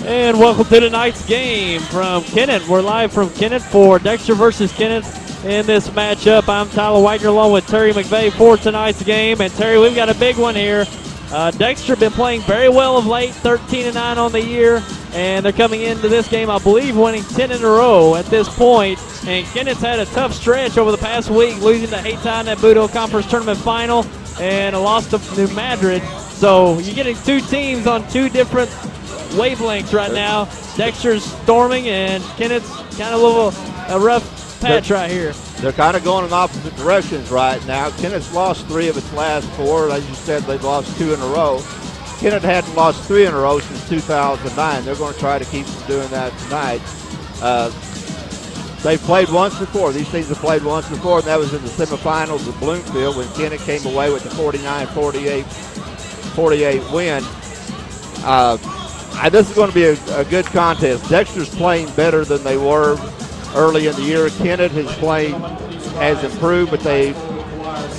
And welcome to tonight's game from Kennett. We're live from Kennett for Dexter versus Kennett in this matchup. I'm Tyler Whitener along with Terry McVeigh for tonight's game. And Terry, we've got a big one here. Dexter been playing very well of late, 13-9 on the year. And they're coming into this game, I believe, winning 10 in a row at this point. And Kennett's had a tough stretch over the past week, losing to Hayti in that Boot Hill Conference Tournament final and a loss to New Madrid. So you're getting two teams on two different wavelengths right now. Dexter's storming and Kennett's kind of a rough patch right here. They're kind of going in opposite directions right now. Kennett's lost 3 of its last 4. As you said, they've lost 2 in a row. Kennett hadn't lost 3 in a row since 2009. They're going to try to keep from doing that tonight. They've played once before. These teams have played once before, and that was in the semifinals of Bloomfield when Kennett came away with the 49-48 win. This is going to be a good contest. Dexter's playing better than they were early in the year. Kennett has improved, but they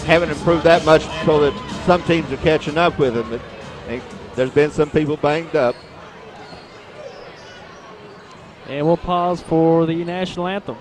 haven't improved that much so that some teams are catching up with them. There's been some people banged up. And we'll pause for the national anthem.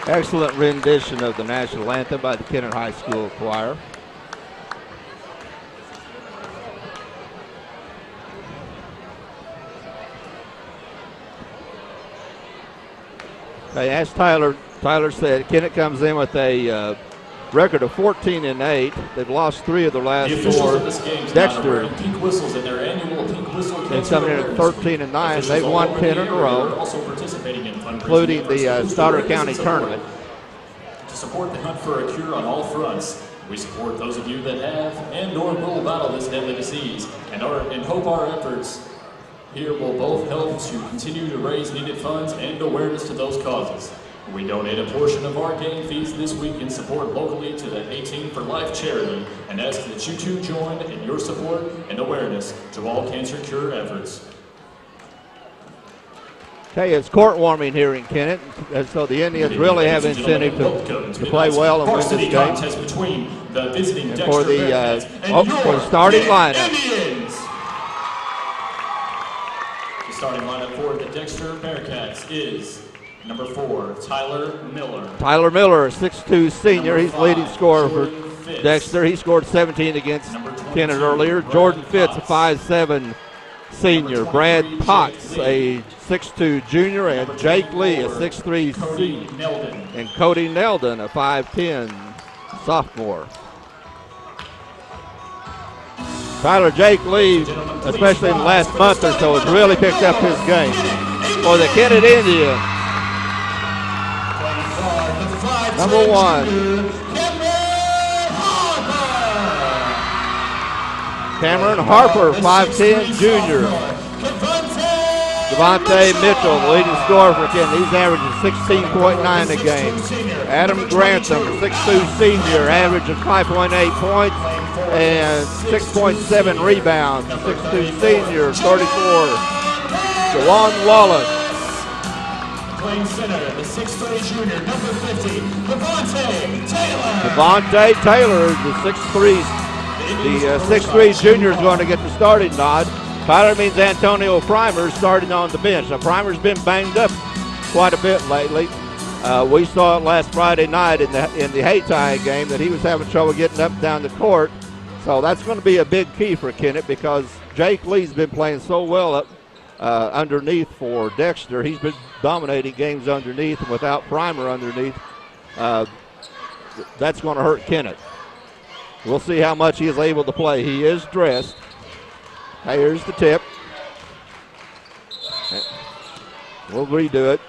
Excellent rendition of the national anthem by the Kennett High School Choir. Okay, as Tyler said, Kennett comes in with a record of 14-8. They've lost 3 of their last 4. Dexter is coming in at 13-9. They've won 10 in a row, including the Stoddard County tournament. To support the hunt for a cure on all fronts, we support those of you that have and/or will battle this deadly disease, and hope our efforts here will both help to continue to raise needed funds and awareness to those causes. We donate a portion of our game fees this week in support locally to the 18 for Life charity, and ask that you too join in your support and awareness to all cancer cure efforts. Okay, it's court warming here in Kennett, and so the Indians really have incentive to play well and win this game. Between the visiting and for the starting lineup. The starting lineup for the Dexter Bearcats is number 4, Tyler Miller. Tyler Miller, a 6'2" senior. He's leading scorer for Dexter. He scored 17 against Kennett earlier. Jordan Fitz, a 5'7" senior. Brad Potts, a 6'2" junior, and Jake Lee, a 6'3" senior, and Cody Neldon, a 5'10" sophomore. Jake Lee, especially in the last month or so, has really picked up his game. For the Kennett Indians, number 1, Cameron Harper, 5'10", junior. Devontae Mitchell, the leading scorer for Kennett. He's averaging 16.9 a game. Adam Grantham, 6'2" senior, average of 5.8 points and 6.7 rebounds. 6'2" senior, 34 Jawan Wallace. Playing center, the 6'3" junior, number 50, Devontae Taylor. Devontae Taylor, the 6'3" junior, is going to get the starting nod. Tyler means Antonio Primer starting on the bench. Now, Primer's been banged up quite a bit lately. We saw it last Friday night in the Haytime game that he was having trouble getting up and down the court. So that's going to be a big key for Kennett because Jake Lee's been playing so well up underneath for Dexter. He's been dominating games underneath, and without Primer underneath, that's going to hurt Kennett. We'll see how much he is able to play. He is dressed. Here's the tip. We'll redo it.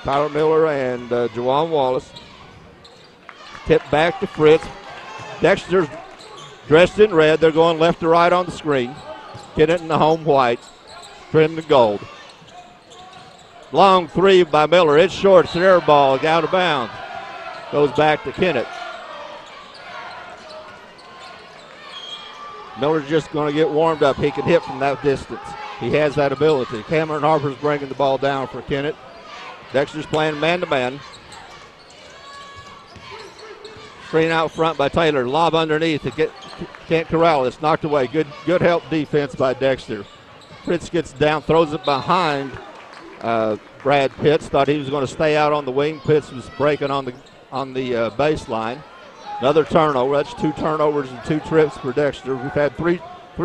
Tyler Miller and Jawan Wallace. Tip back to Fritz. Dexter's dressed in red. They're going left to right on the screen. Kennett in the home white. Trimmed in gold. Long three by Miller. It's short. It's an air ball. Out of bounds. Goes back to Kennett. Miller's just going to get warmed up. He can hit from that distance. He has that ability. Cameron Harper's bringing the ball down for Kennett. Dexter's playing man-to-man. Screen out front by Taylor. Lob underneath. Can't corral it. It's knocked away. Good help defense by Dexter. Fritz gets down, throws it behind Brad Pitts. Thought he was going to stay out on the wing. Pitts was breaking on the baseline. Another turnover. That's 2 turnovers and 2 trips for Dexter. We've had three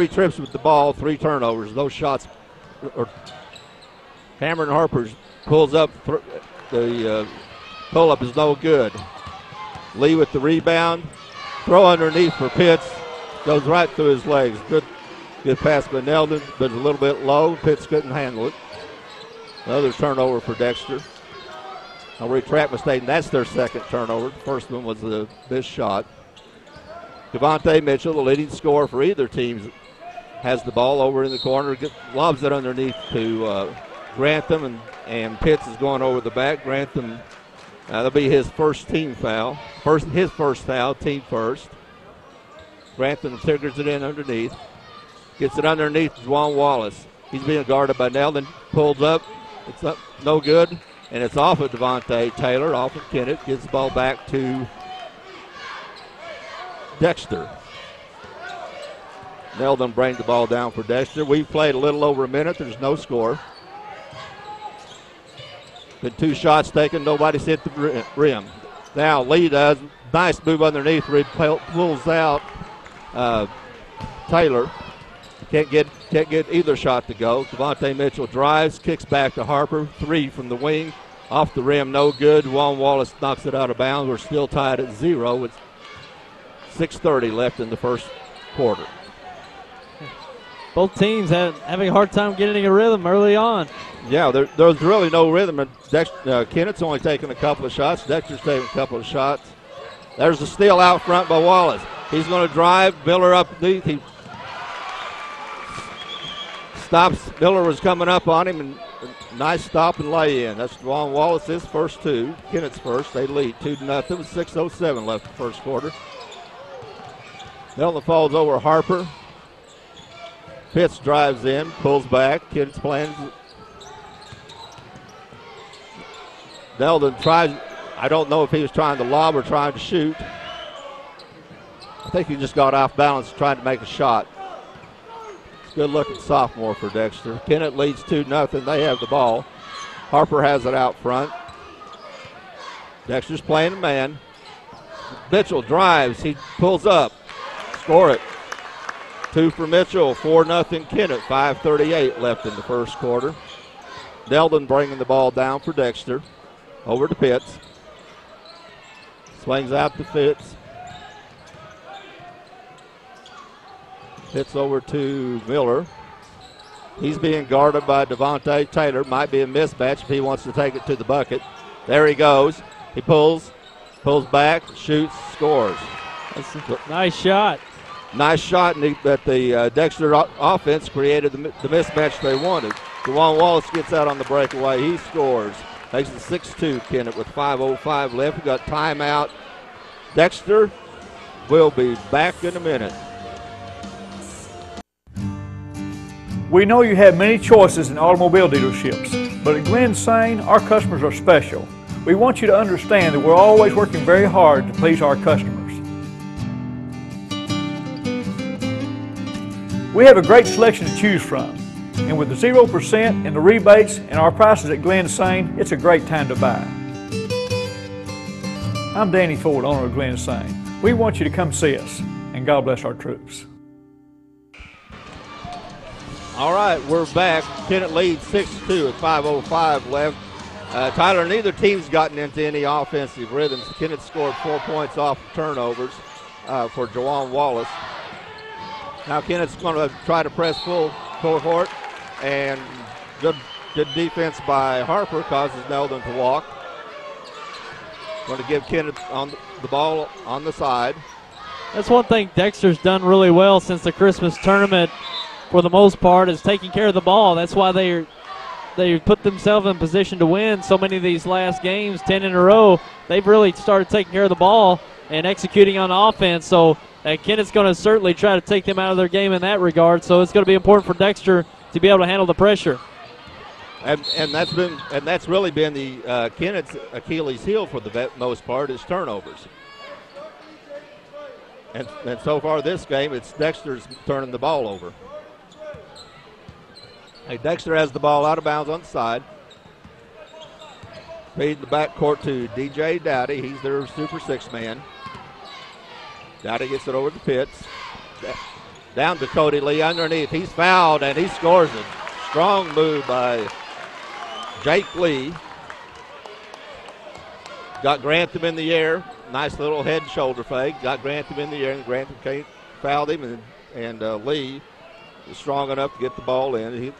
trips with the ball, 3 turnovers. Those shots, Cameron Harper pulls up. The pull-up is no good. Lee with the rebound. Throw underneath for Pitts. Goes right through his legs. Good pass by Neldon, but a little bit low. Pitts couldn't handle it. Another turnover for Dexter. I'll retract my statement. That's their second turnover. The first one was this shot. Devontae Mitchell, the leading scorer for either team, has the ball over in the corner. Lobs it underneath to Grantham, and Pitts is going over the back. Grantham, that'll be his first team foul. His first foul, team first. Grantham triggers it in underneath. Gets it underneath Juwan Wallace. He's being guarded by Neldon. Pulls up. It's up, no good. And it's off of Devontae Taylor, off of Kennett. Gets the ball back to Dexter. Neldon brings the ball down for Dexter. We've played a little over a minute. There's no score. Been 2 shots taken. Nobody's hit the rim. Now Lee does. Nice move underneath. Pulls out Taylor. Can't get either shot to go. Devontae Mitchell drives, kicks back to Harper. 3 from the wing. Off the rim, no good. Juwan Wallace knocks it out of bounds. We're still tied at 0 with 6:30 left in the first quarter. Both teams having a hard time getting a rhythm early on. Yeah, there's really no rhythm. And Kennett's only taking a couple of shots. Dexter's taking a couple of shots. There's a steal out front by Wallace. He's going to drive. Miller up deep. He stops. Miller was coming up on him, and nice stop and lay in. That's Juwan Wallace's first 2. Kennett's first. They lead 2-0 with 6:07 left in the first quarter. Neldon falls over Harper. Pitts drives in, pulls back. Kennett's playing. Neldon tries. I don't know if he was trying to lob or trying to shoot. I think he just got off balance trying to make a shot. Good looking sophomore for Dexter. Kennett leads 2-0. They have the ball. Harper has it out front. Dexter's playing a man. Mitchell drives. He pulls up. Score it. 2 for Mitchell. 4-0 Kennett. 5:38 left in the first quarter. Neldon bringing the ball down for Dexter. Over to Pitts. Swings out to Pitts. Pitts over to Miller. He's being guarded by Devontae Taylor. Might be a mismatch if he wants to take it to the bucket. There he goes. He pulls back, shoots, scores. That's a nice shot. Nice shot, but the Dexter offense created the mismatch they wanted. Juwan Wallace gets out on the breakaway. He scores. Makes it 6-2 Kennett with 5:05 left. We got timeout. Dexter will be back in a minute. We know you have many choices in automobile dealerships, but at Glen Sain, our customers are special. We want you to understand that we're always working very hard to please our customers. We have a great selection to choose from, and with the 0% and the rebates and our prices at Glen Sain, it's a great time to buy. I'm Danny Ford, owner of Glen Sain. We want you to come see us, and God bless our troops. All right, we're back. Kennett leads 6-2 with 5:05 left. Tyler, neither team's gotten into any offensive rhythms. Kennett scored 4 points off turnovers for Jawan Wallace. Now Kennett's going to try to press full court, and good defense by Harper causes Neldon to walk. Going to give Kennett on the ball on the side. That's one thing Dexter's done really well since the Christmas tournament, for the most part, is taking care of the ball. That's why they put themselves in position to win so many of these last games, 10 in a row. They've really started taking care of the ball and executing on offense. So Kennett's going to certainly try to take them out of their game in that regard. So it's going to be important for Dexter to be able to handle the pressure. And that's really been the Kennett's Achilles heel for the most part, is turnovers. And so far this game, it's Dexter's turning the ball over. Hey, Dexter has the ball out of bounds on the side. Feed the backcourt to DJ Dowdy. He's their Super Six man. Dowdy gets it over to Pitts. Down to Cody Lee underneath. He's fouled and he scores it. Strong move by Jake Lee. Got Grantham in the air. Nice little head and shoulder fake. Got Grantham in the air, and Grantham fouled him, and Lee is strong enough to get the ball in.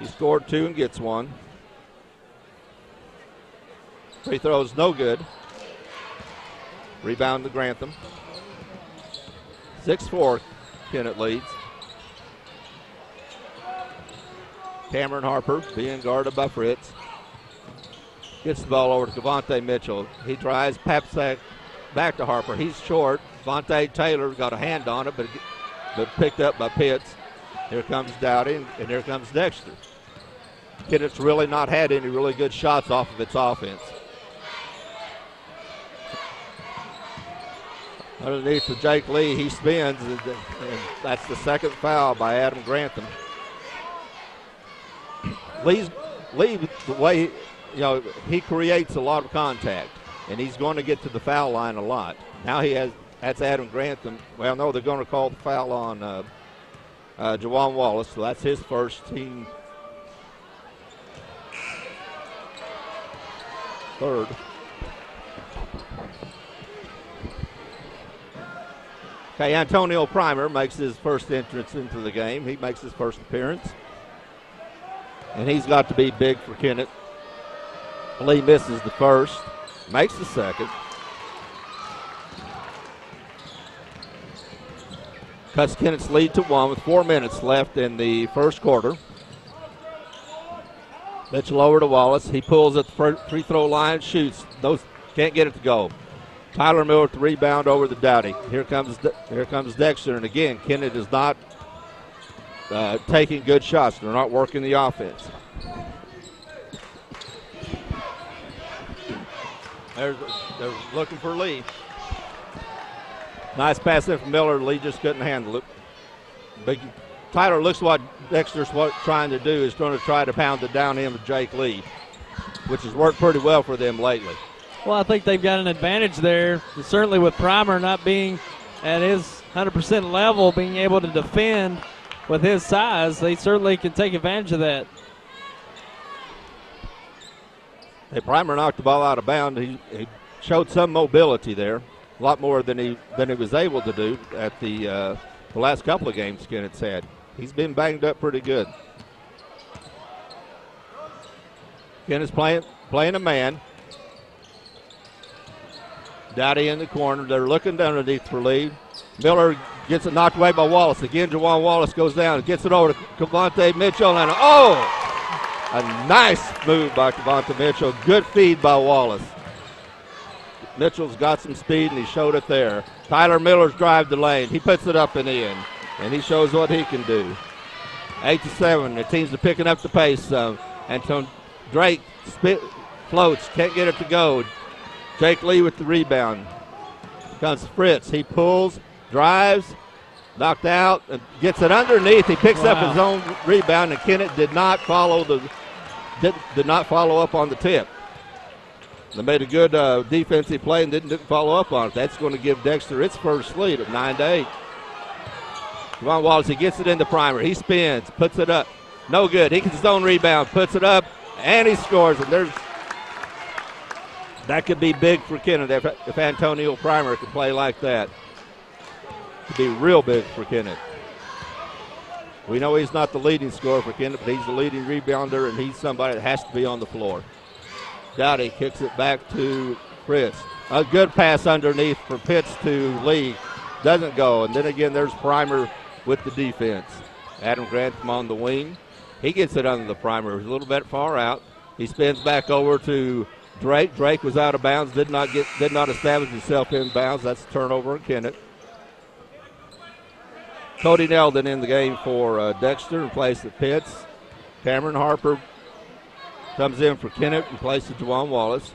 He scored 2 and gets 1. Free throw's no good. Rebound to Grantham. 6-4, Kennett leads. Cameron Harper being guarded by Fritz. Gets the ball over to Devontae Mitchell. He tries, Papsack back to Harper. He's short. Devontae Taylor got a hand on it, but picked up by Pitts. Here comes Dowdy, and here comes Dexter. Kennett's really not had any really good shots off of its offense. Underneath to Jake Lee, he spins, and that's the second foul by Adam Grantham. Lee, the way he creates a lot of contact, and he's going to get to the foul line a lot. Now that's Adam Grantham. Well, no, they're going to call the foul on Jawan Wallace, so that's his first, team third. Okay, Antonio Primer makes his first entrance into the game. He makes his first appearance. And he's got to be big for Kennett. Lee misses the first, makes the second. Cuts Kennett's lead to 1 with 4 minutes left in the first quarter. Mitchell over to Wallace. He pulls at the free throw line, shoots. Those can't get it to go. Tyler Miller with the rebound over to Dowdy. Here comes Dexter, and again, Kennett is not taking good shots. They're not working the offense. They're looking for Lee. Nice pass in from Miller. Lee just couldn't handle it. Tyler looks what Dexter's trying to do is going to try to pound it down in with Jake Lee, which has worked pretty well for them lately. Well, I think they've got an advantage there, certainly with Primer not being at his 100% level, being able to defend with his size. They certainly can take advantage of that. Hey, Primer knocked the ball out of bounds. He showed some mobility there, a lot more than he was able to do at the last couple of games Kennett's had. He's been banged up pretty good. Kennett's playing a man. Dowdy in the corner. They're looking underneath for Lee. Miller gets it knocked away by Wallace. Again, Jawan Wallace goes down and gets it over to Cavante Mitchell. And a nice move by Cavante Mitchell. Good feed by Wallace. Mitchell's got some speed, and he showed it there. Tyler Miller's drive the lane. He puts it up and in, and he shows what he can do. 8-7. The teams are picking up the pace. Anton Drake floats, can't get it to go. Jake Lee with the rebound. Comes Fritz. He pulls, drives, knocked out, and gets it underneath. He picks up his own rebound, and Kennett did not follow up on the tip. They made a good defensive play and didn't follow up on it. That's going to give Dexter its first lead of 9-8. Javon Wallace, he gets it in the primer. He spins, puts it up. No good. He gets his own rebound, puts it up, and he scores. And that could be big for Kennett if Antonio Primer could play like that. It could be real big for Kennett. We know he's not the leading scorer for Kennett, but he's the leading rebounder, and he's somebody that has to be on the floor. Dowdy kicks it back to Fritz. A good pass underneath for Pitts to Lee. Doesn't go. And then again, there's Primer with the defense. Adam Grantham on the wing. He gets it under the Primer. He's a little bit far out. He spins back over to Drake. Drake was out of bounds. Did not establish himself in bounds. That's a turnover on Kennett. Cody Nelden in the game for Dexter in place of Pitts. Cameron Harper comes in for Kennett in place of Juwan Wallace.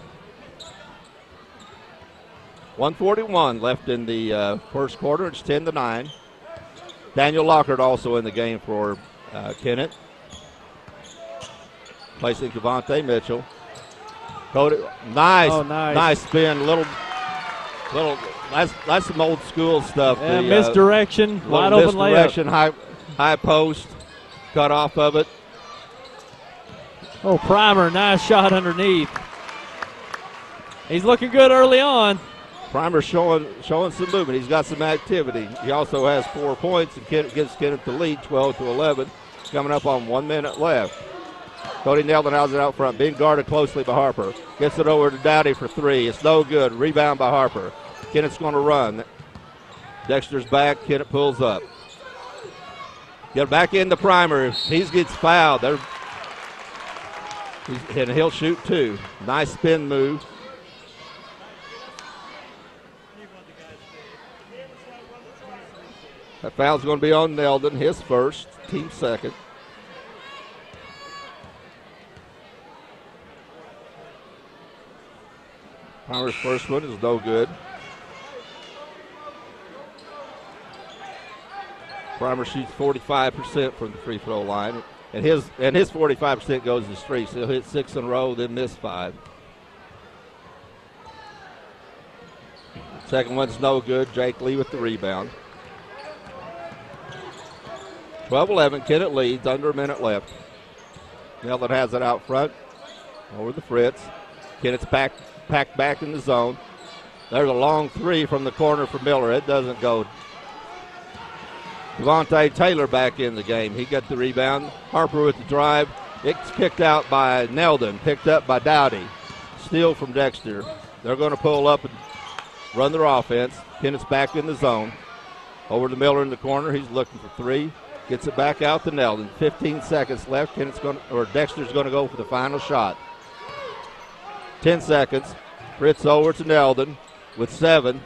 1:41 left in the first quarter. It's 10-9. Daniel Lockhart also in the game for Kennett. Placing Cavante Mitchell. Cody, nice spin. That's some old school stuff. Yeah, misdirection, wide open misdirection, layup. high post, cut off of it. Oh, Primer, nice shot underneath. He's looking good early on. Primer showing some movement. He's got some activity. He also has 4 points and gives Kennett the lead, 12-11. Coming up on 1 minute left. Cody Nelden has it out front, being guarded closely by Harper. Gets it over to Dowdy for three. It's no good. Rebound by Harper. Kennett's going to run. Dexter's back. Kennett pulls up. Get back in the Primer. If he gets fouled, and he'll shoot two. Nice spin move. That foul's going to be on Nelden, his first, team second. Primer's first one is no good. Primer shoots 45% from the free throw line, and his 45% goes to three, so he'll hit 6 in a row, then miss 5. Second one's no good. Jake Lee with the rebound. 12-11, Kennett leads, under a minute left. Nelden has it out front, over the Fritz. Kennett's packed back in the zone. There's a long three from the corner for Miller. It doesn't go. Devontae Taylor back in the game. He got the rebound. Harper with the drive. It's kicked out by Nelden, picked up by Dowdy. Steal from Dexter. They're going to pull up and run their offense. Kennett's back in the zone. Over to Miller in the corner. He's looking for three. Gets it back out to Nelden. 15 seconds left. Dexter's going to go for the final shot. 10 seconds. Fritz over to Nelden with 7.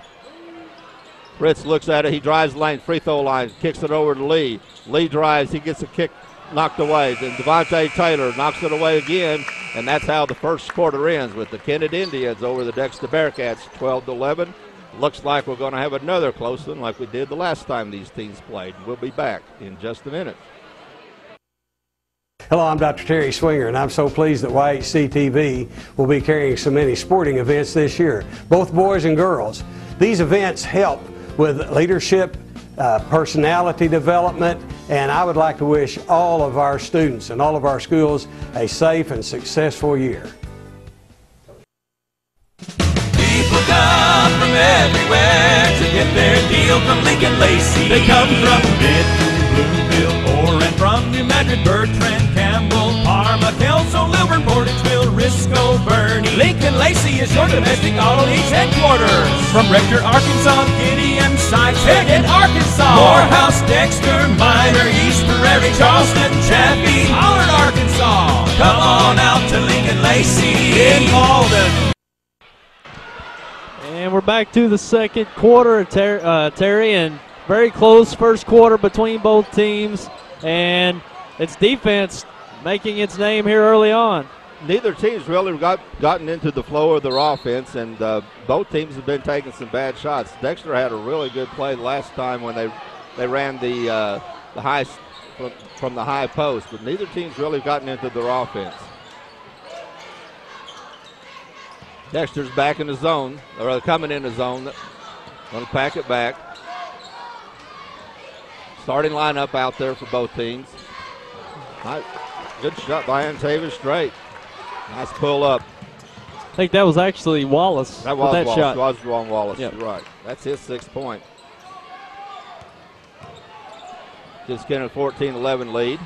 Fritz looks at it. He drives the lane, free throw line, kicks it over to Lee. Lee drives. He gets a kick knocked away. Then Devontae Taylor knocks it away again, and that's how the first quarter ends with the Kennett Indians over the Dexter Bearcats, 12-11. Looks like we're going to have another close one like we did the last time these teams played. We'll be back in just a minute. Hello, I'm Dr. Terry Swinger, and I'm so pleased that YHC-TV will be carrying so many sporting events this year, both boys and girls. These events help with leadership, personality development, and I would like to wish all of our students and all of our schools a safe and successful year. People come from everywhere to get their deal from Lincoln Lacey. They come from Midland, Bloomfield, or and from New Madrid, Bertrand, Campbell, Parma, Kelso, Lilburn, Portageville, Risco, Bernie. Lincoln Lacey is your domestic auto lease headquarters. From Rector, Arkansas, Gideon, Sykes, Pickett, Arkansas, Morehouse, Dexter, Minor, East Prairie, Charleston, Chaffee, Pollard, Arkansas. Come on out to Lincoln Lacey in Malden. And we're back to the second quarter, Terry, and very close first quarter between both teams. And it's defense making its name here early on. Neither team's really gotten into the flow of their offense, and both teams have been taking some bad shots. Dexter had a really good play last time when they ran the high from the high post, but neither team's really gotten into their offense. Dexter's back in the zone, or coming in the zone. Going to pack it back. Starting lineup out there for both teams. Good shot by Antavius Straight. Nice pull up. I think that was actually Wallace. That was that Wallace. shot. It was Juwan Wallace. Yep. You're right. That's his 6th point. Gives Kennett a 14-11 lead.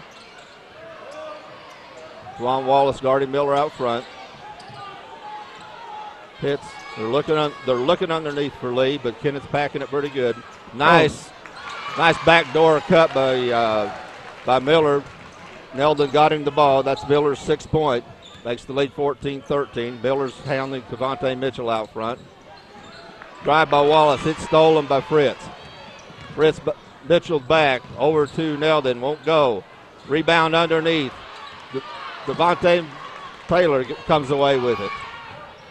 Juwan Wallace guarding Miller out front. Pitts. They're looking underneath for Lee, but Kennett's packing it pretty good. Nice backdoor cut by Miller. Neldon got him the ball. That's Miller's 6th point. Makes the lead 14-13. Miller's hounding Cavante Mitchell out front. Drive by Wallace. It's stolen by Fritz. Mitchell back over to Neldon. Won't go. Rebound underneath. Devontae Taylor comes away with it.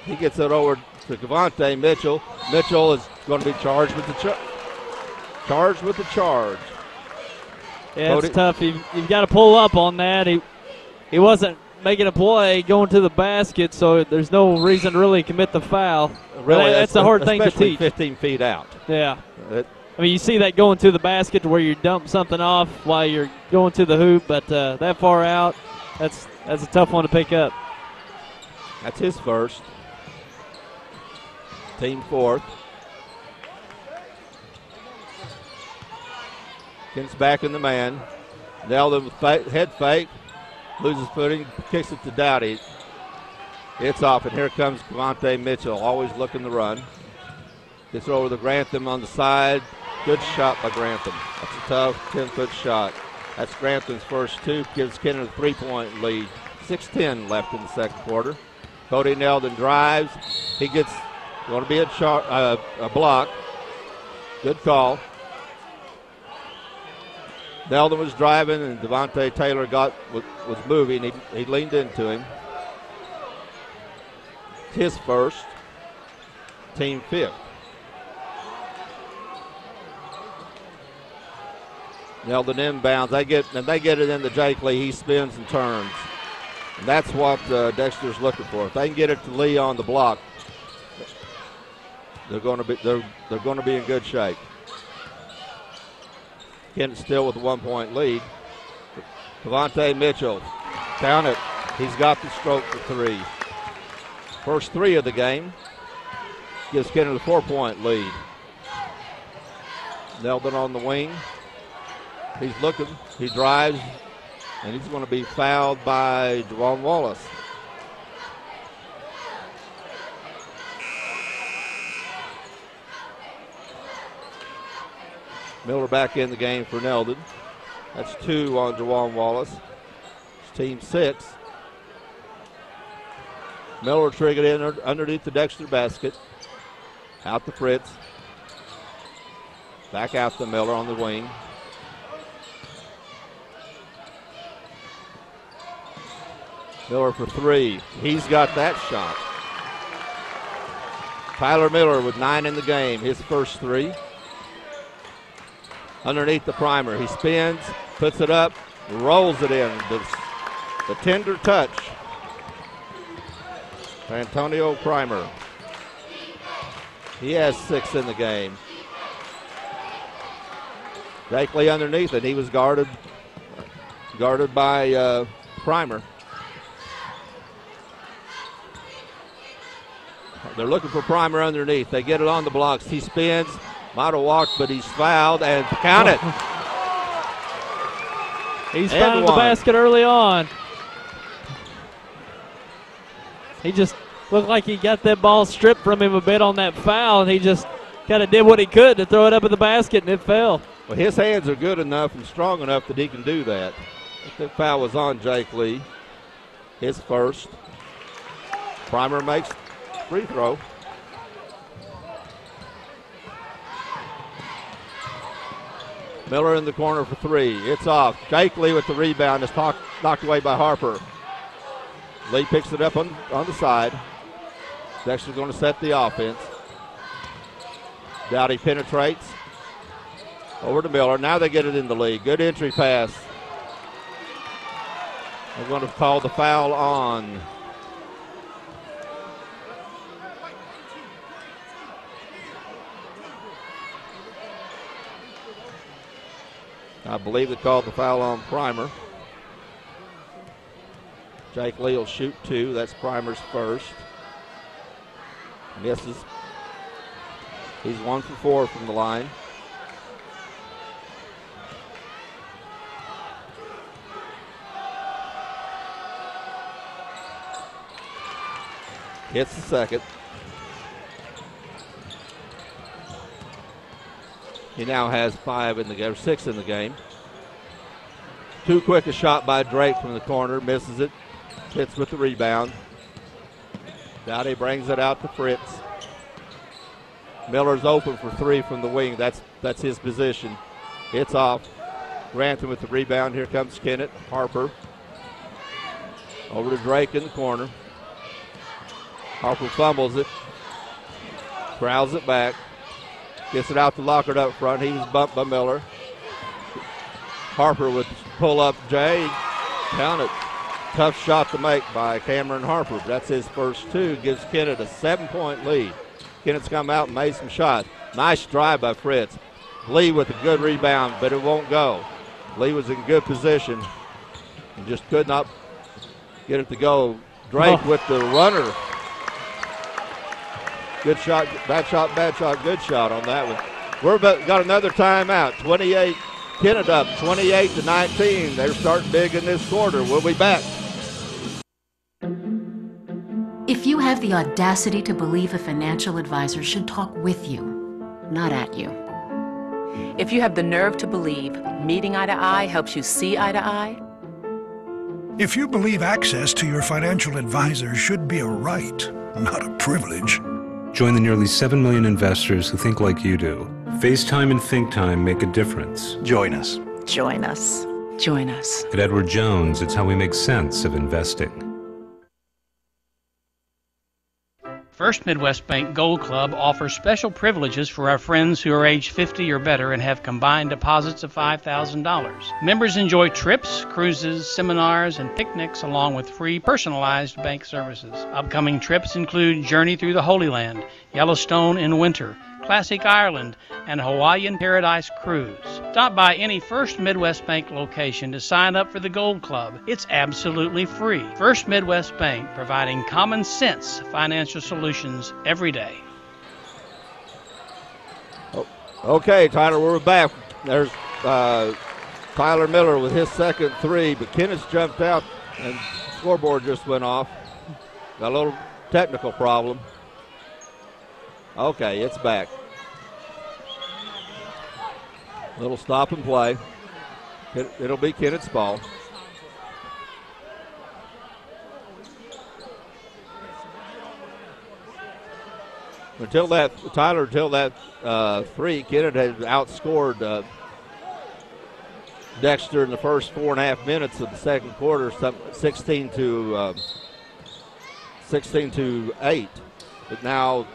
He gets it over to Cavante Mitchell. Mitchell is going to be charged with the charge. Yeah, it's tough. You've got to pull up on that. He wasn't making a play going to the basket, so there's no reason to really commit the foul. Really, that's a hard thing to teach. 15 feet out. Yeah. I mean, you see that going to the basket to where you dump something off while you're going to the hoop, but that far out, that's a tough one to pick up. That's his first. Team 4th. Kennett's back in the man. Neldon with head fake. Loses footing, kicks it to Dowdy. It's off, and here comes Cavante Mitchell, always looking to run. Gets it over to Grantham on the side. Good shot by Grantham. That's a tough 10-foot shot. That's Grantham's first 2. Gives Kennett a 3-point lead. 6:10 left in the second quarter. Cody Neldon drives. He gets going to be a block. Good call. Neldon was driving, and Devontae Taylor was moving. He leaned into him. His first. Team 5th. Neldon inbounds. They get it into Jake Lee. He spins and turns. And that's what Dexter's looking for. If they can get it to Lee on the block, they're going to be in good shape. Kennett still with a 1-point lead. Cavante Mitchell, count it. He's got the stroke for 3. First 3 of the game. Gives Kennett a 4-point lead. Neldon on the wing. He's looking. He drives, and he's going to be fouled by Juwan Wallace. Miller back in the game for Neldon. That's 2 on Juwan Wallace. It's team 6. Miller triggered in underneath the Dexter basket. Out to Fritz. Back out to Miller on the wing. Miller for 3. He's got that shot. Tyler Miller with 9 in the game. His first 3. Underneath the primer. He spins, puts it up, rolls it in. The tender touch. Antonio Primer. He has 6 in the game. Jake Lee underneath it. He was guarded by Primer. They're looking for Primer underneath. They get it on the blocks. He spins. Might have walked, but he's fouled, and count it. He's found the basket early on. He just looked like he got that ball stripped from him a bit on that foul, and he just kind of did what he could to throw it up in the basket, and it fell. Well, his hands are good enough and strong enough that he can do that. The foul was on Jake Lee. His first. Primer makes free throw. Miller in the corner for three. It's off. Jake Lee with the rebound. It's knocked away by Harper. Lee picks it up on the side. Dexter's going to set the offense. Dowdy penetrates. Over to Miller. Now they get it in the lead. Good entry pass. They're going to call the foul on I believe they called the foul on Primer. Jake Lee will shoot two. That's Primer's first. Misses. He's 1 for 4 from the line. Hits the second. He now has 6 in the game. Too quick a shot by Drake from the corner. Misses it. Hits with the rebound. Dowdy brings it out to Fritz. Miller's open for three from the wing. That's his position. It's off. Grantham with the rebound. Here comes Kennett. Harper. Over to Drake in the corner. Harper fumbles it. Crowds it back. Gets it out to Lockard up front. He was bumped by Miller. Harper with pull-up J. Count it. Tough shot to make by Cameron Harper. That's his first two. Gives Kennett a 7-point lead. Kennett's come out and made some shots. Nice drive by Fritz. Lee with a good rebound, but it won't go. Lee was in good position and just could not get it to go. Drake with the runner. Good shot, bad shot, good shot on that one. Got another timeout. 28, Kennett up 28-19. They're starting big in this quarter. We'll be back. If you have the audacity to believe a financial advisor should talk with you, not at you. If you have the nerve to believe meeting eye to eye helps you see eye to eye. If you believe access to your financial advisor should be a right, not a privilege. Join the nearly 7 million investors who think like you do. FaceTime and ThinkTime make a difference. Join us. Join us. Join us. At Edward Jones, it's how we make sense of investing. First Midwest Bank Gold Club offers special privileges for our friends who are age 50 or better and have combined deposits of $5,000. Members enjoy trips, cruises, seminars, and picnics along with free personalized bank services. Upcoming trips include Journey Through the Holy Land, Yellowstone in winter, Classic Ireland, and Hawaiian Paradise Cruise. Stop by any First Midwest Bank location to sign up for the Gold Club. It's absolutely free. First Midwest Bank, providing common sense financial solutions every day. Okay, Tyler, we're back. There's Tyler Miller with his second three, but Kennett's jumped out and scoreboard just went off. Got a little technical problem. Okay, it's back. Little stop and play. It'll be Kennett's ball. Until that three, Kennett had outscored Dexter in the first 4.5 minutes of the second quarter, 16-8. But now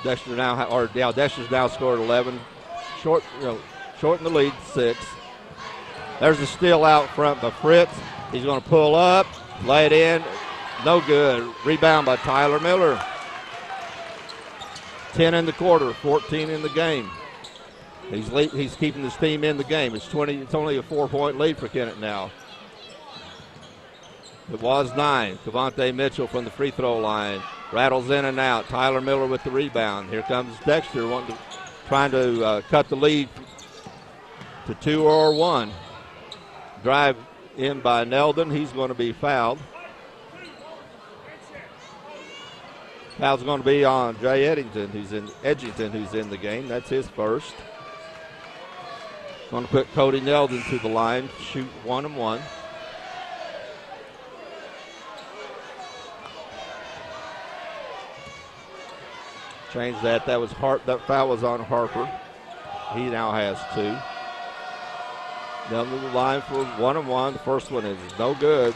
Dexter's now scored 11. Shorten the lead 6. There's a steal out front by Fritz. He's going to pull up, lay it in. No good. Rebound by Tyler Miller. 10 in the quarter, 14 in the game. He's keeping his team in the game. It's only a 4-point lead for Kennett now. It was 9. Cavante Mitchell from the free throw line. Rattles in and out. Tyler Miller with the rebound. Here comes Dexter trying to cut the lead to 2 or 1. Drive in by Neldon. He's going to be fouled. Foul's going to be on Jay Edgington, who's in the game. That's his first. Going to put Cody Neldon to the line, shoot 1 and 1. Change that. That foul was on Harper. He now has 2. Down to the line for 1-on-1. The first one is no good.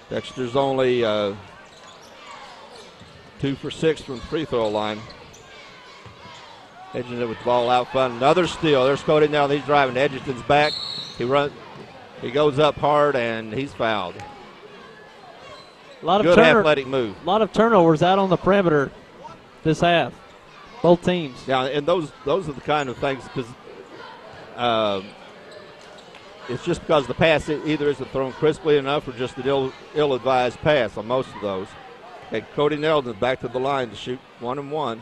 Dexter's only 2 for 6 from the free throw line. Edgerton with the ball out front. Another steal. There's Cody Nelson. He's driving. Edgerton's back. He goes up hard, and he's fouled. Good athletic move. A lot of turnovers out on the perimeter this half. Both teams. Yeah, and those are the kind of things because it's just because the pass either isn't thrown crisply enough or just an ill-advised pass on most of those. Okay, Cody Nelson back to the line to shoot 1-on-1.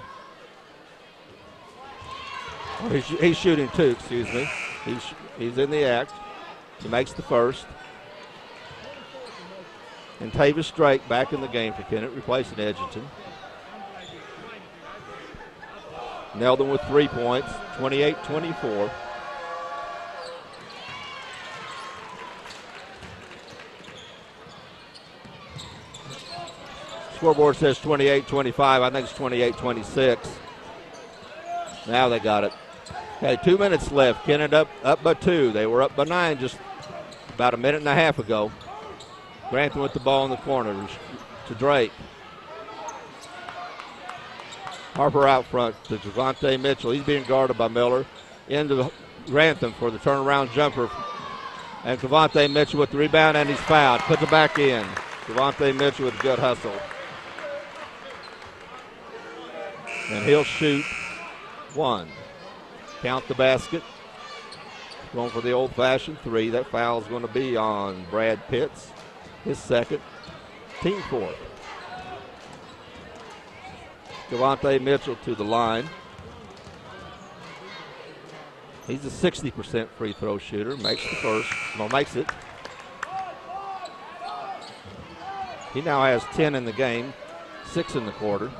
He's shooting 2, excuse me. He's in the act. He makes the first. And Tavis Drake back in the game for Kennett, replacing Edgerton. Nelson with 3 points, 28-24. Scoreboard says 28-25. I think it's 28-26. Now they got it. Okay, 2 minutes left. Kennett up by 2. They were up by 9 just about a minute and a half ago. Grantham with the ball in the corner to Drake. Harper out front to Javante Mitchell. He's being guarded by Miller. Into Grantham for the turnaround jumper. And Javante Mitchell with the rebound, and he's fouled. Puts it back in. Javante Mitchell with a good hustle. And he'll shoot 1. Count the basket. Going for the old-fashioned 3. That foul is going to be on Brad Pitts. His second. Team 4th. Javante Mitchell to the line. He's a 60% free throw shooter. Makes the first. No, makes it. He now has 10 in the game, 6 in the quarter.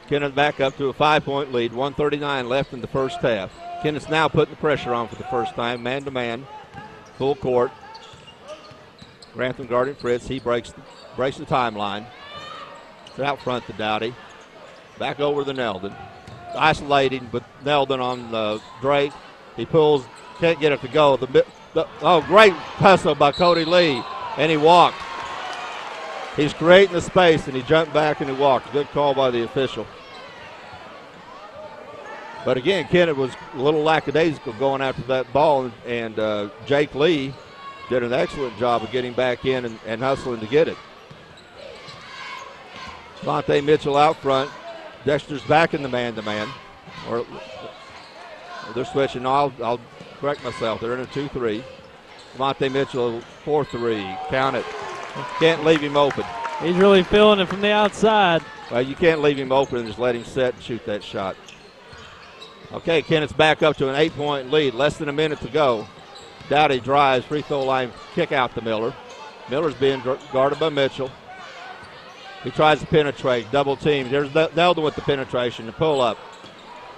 Kennett back up to a 5-point lead, 1:39 left in the first half. Kennett's now putting the pressure on for the first time, man-to-man, full court. Grantham guarding Fritz. He breaks the timeline. It's out front to Dowdy. Back over to Nelson. Isolating, but Nelson on Drake. He pulls, can't get it to go. Great hustle by Cody Lee, and he walked. He's creating the space, and he jumped back and he walked. Good call by the official. But again, Kennett was a little lackadaisical going after that ball, and Jake Lee did an excellent job of getting back in and hustling to get it. Javante Mitchell out front. Dexter's back in the man-to-man. Or they're switching. I'll correct myself. They're in a 2-3. Javante Mitchell, 4-3. Count it. Can't leave him open. He's really feeling it from the outside. Well, you can't leave him open and just let him set and shoot that shot. Okay, Kennett's back up to an 8-point lead. Less than a minute to go. Dowdy drives, free throw line, kick out to Miller. Miller's being guarded by Mitchell. He tries to penetrate, double team. There's Nelson with the penetration, the pull up.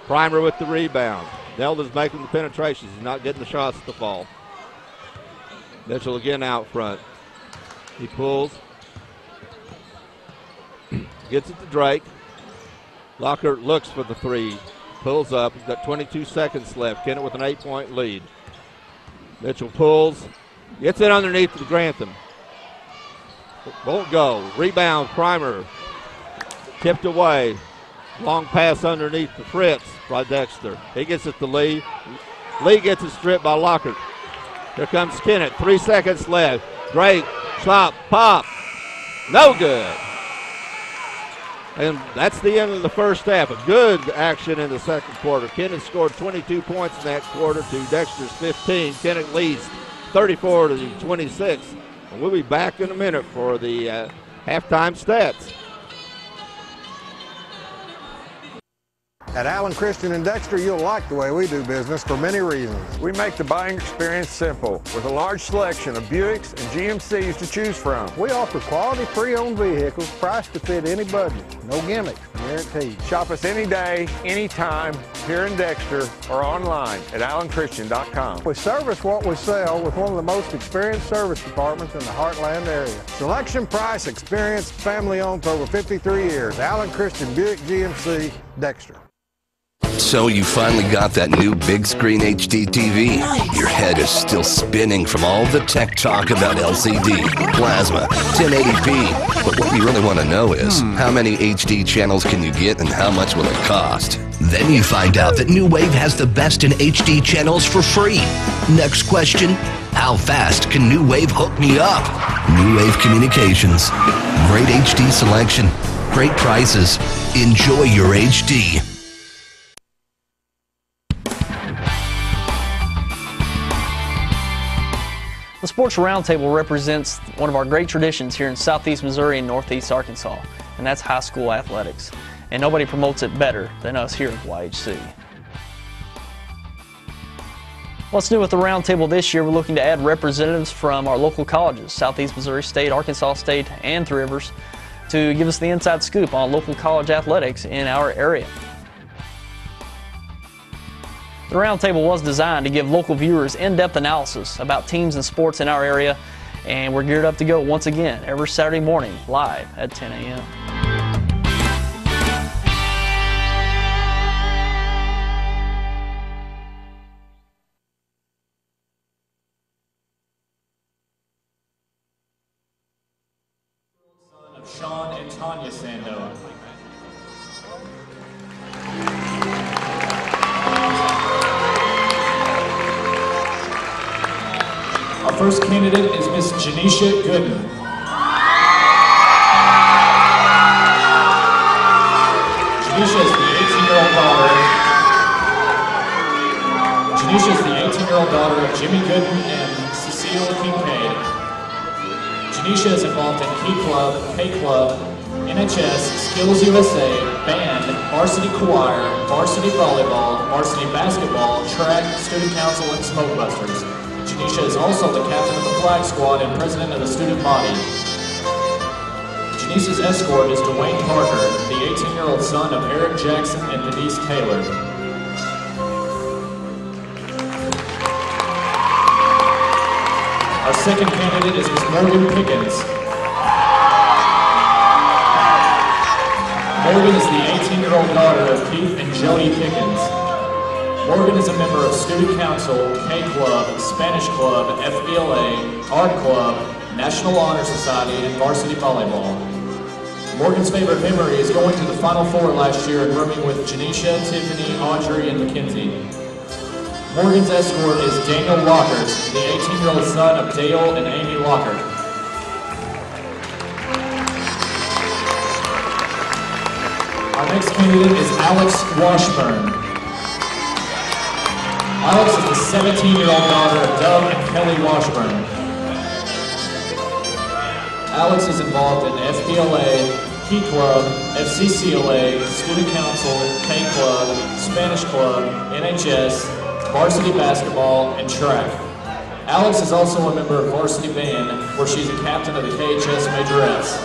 Primer with the rebound. Nelson's making the penetrations. He's not getting the shots to fall. Mitchell again out front. He pulls. Gets it to Drake. Lockhart looks for the 3. Pulls up. He's got 22 seconds left. Kennett with an 8-point lead. Mitchell pulls. Gets it underneath to Grantham. Won't go. Rebound, Primer. Tipped away. Long pass underneath to Fritz by Dexter. He gets it to Lee. Lee gets it stripped by Lockhart. Here comes Kennett. 3 seconds left. Drake, shot, pop. No good. And that's the end of the first half. A good action in the second quarter. Kennett scored 22 points in that quarter to Dexter's 15. Kennett leads 34-26. And we'll be back in a minute for the halftime stats. At Allen Christian and Dexter, you'll like the way we do business for many reasons. We make the buying experience simple with a large selection of Buicks and GMCs to choose from. We offer quality pre-owned vehicles priced to fit any budget. No gimmicks, guaranteed. Shop us any day, anytime, here in Dexter or online at allenchristian.com. We service what we sell with one of the most experienced service departments in the Heartland area. Selection, price, experience, family owned for over 53 years. Allen Christian Buick GMC, Dexter. So you finally got that new big screen HD TV. Your head is still spinning from all the tech talk about LCD, plasma, 1080p. But what you really want to know is, how many HD channels can you get and how much will it cost? Then you find out that New Wave has the best in HD channels for free. Next question, how fast can New Wave hook me up? New Wave Communications. Great HD selection, great prices. Enjoy your HD. The Sports Roundtable represents one of our great traditions here in Southeast Missouri and Northeast Arkansas, and that's high school athletics. And nobody promotes it better than us here at YHC. What's new with the Roundtable this year? We're looking to add representatives from our local colleges, Southeast Missouri State, Arkansas State, and Three Rivers, to give us the inside scoop on local college athletics in our area. The Roundtable was designed to give local viewers in-depth analysis about teams and sports in our area, and we're geared up to go once again every Saturday morning live at 10 a.m. Son of Sean and Tanya Sando. Our first candidate is Miss Janisha Gooden. Janisha is the 18-year-old daughter. Janisha is the 18-year-old daughter of Jimmy Gooden and Cecile Kincaid. Janisha is involved in Key Club, K Club, NHS, Skills USA, band, varsity choir, varsity volleyball, varsity basketball, track, student council, and smoke busters. Janisha is also the captain of the flag squad and president of the student body. Janisha's escort is Dwayne Parker, the 18-year-old son of Eric Jackson and Denise Taylor. Our second candidate is Ms. Morgan Pickens. Morgan is the 18-year-old daughter of Keith and Jody Pickens. Morgan is a member of Student Council, K Club, Spanish Club, FBLA, Art Club, National Honor Society, and varsity volleyball. Morgan's favorite memory is going to the Final Four last year and rooming with Janisha, Tiffany, Audrey, and Mackenzie. Morgan's escort is Daniel Lockhart, the 18-year-old son of Dale and Amy Lockhart. Our next candidate is Alex Washburn. Alex is the 17-year-old daughter of Doug and Kelly Washburn. Alex is involved in FBLA, Key Club, FCCLA, Student Council, K Club, Spanish Club, NHS, varsity basketball, and track. Alex is also a member of varsity band, where she's a captain of the KHS Majorettes.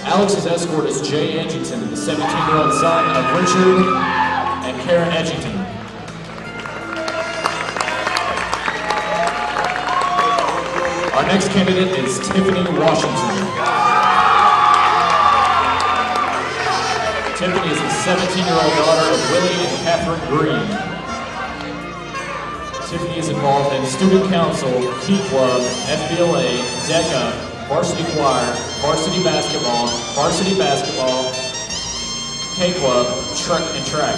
Alex's escort is Jay Edgington, the 17-year-old son of Richard and Karen Edgington. Our next candidate is Tiffany Washington. Tiffany is the 17-year-old daughter of Willie and Catherine Green. Tiffany is involved in Student Council, Key Club, FBLA, DECA, varsity choir, varsity basketball, K Club, and track.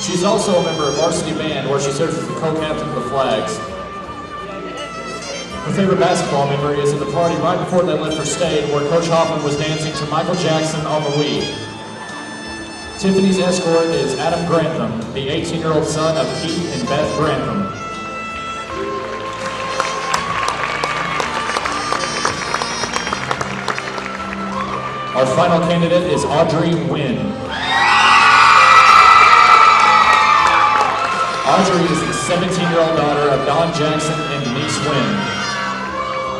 She's also a member of varsity band, where she serves as the co-captain of the flags. Her favorite basketball memory is at the party right before they left for state, where Coach Hoffman was dancing to Michael Jackson on the Wii. Tiffany's escort is Adam Grantham, the 18-year-old son of Keith and Beth Grantham. Our final candidate is Audrey Wynn. Audrey is the 17-year-old daughter of Don Jackson and Denise Wynn.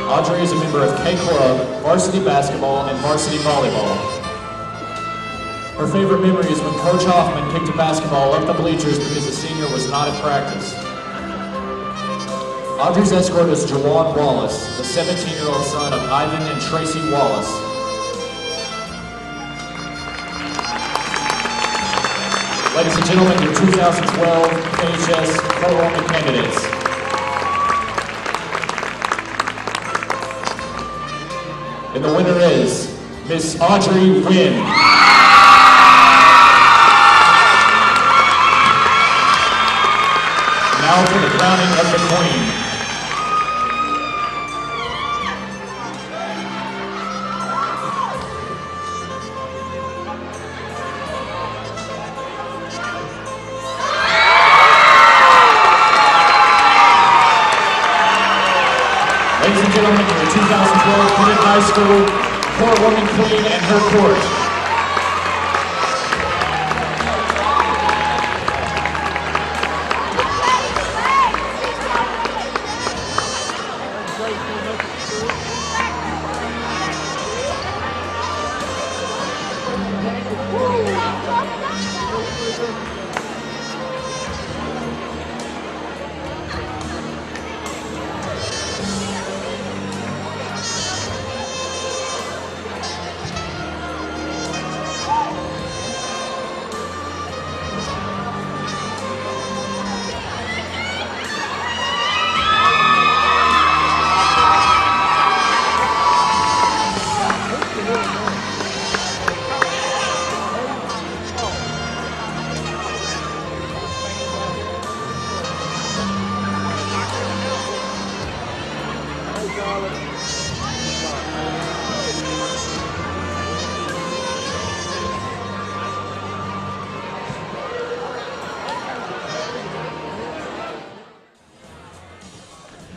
Audrey is a member of K Club, varsity basketball, and varsity volleyball. Her favorite memory is when Coach Hoffman kicked a basketball up the bleachers because the senior was not at practice. Audrey's escort is Jawan Wallace, the 17-year-old son of Ivan and Tracy Wallace. Ladies and gentlemen, your 2012 KHS Court candidates. And the winner is Miss Audrey Wynn. Now for the crowning of the Queen. Ladies and gentlemen, your 2012 Kennett High School Court Woman Queen and her court.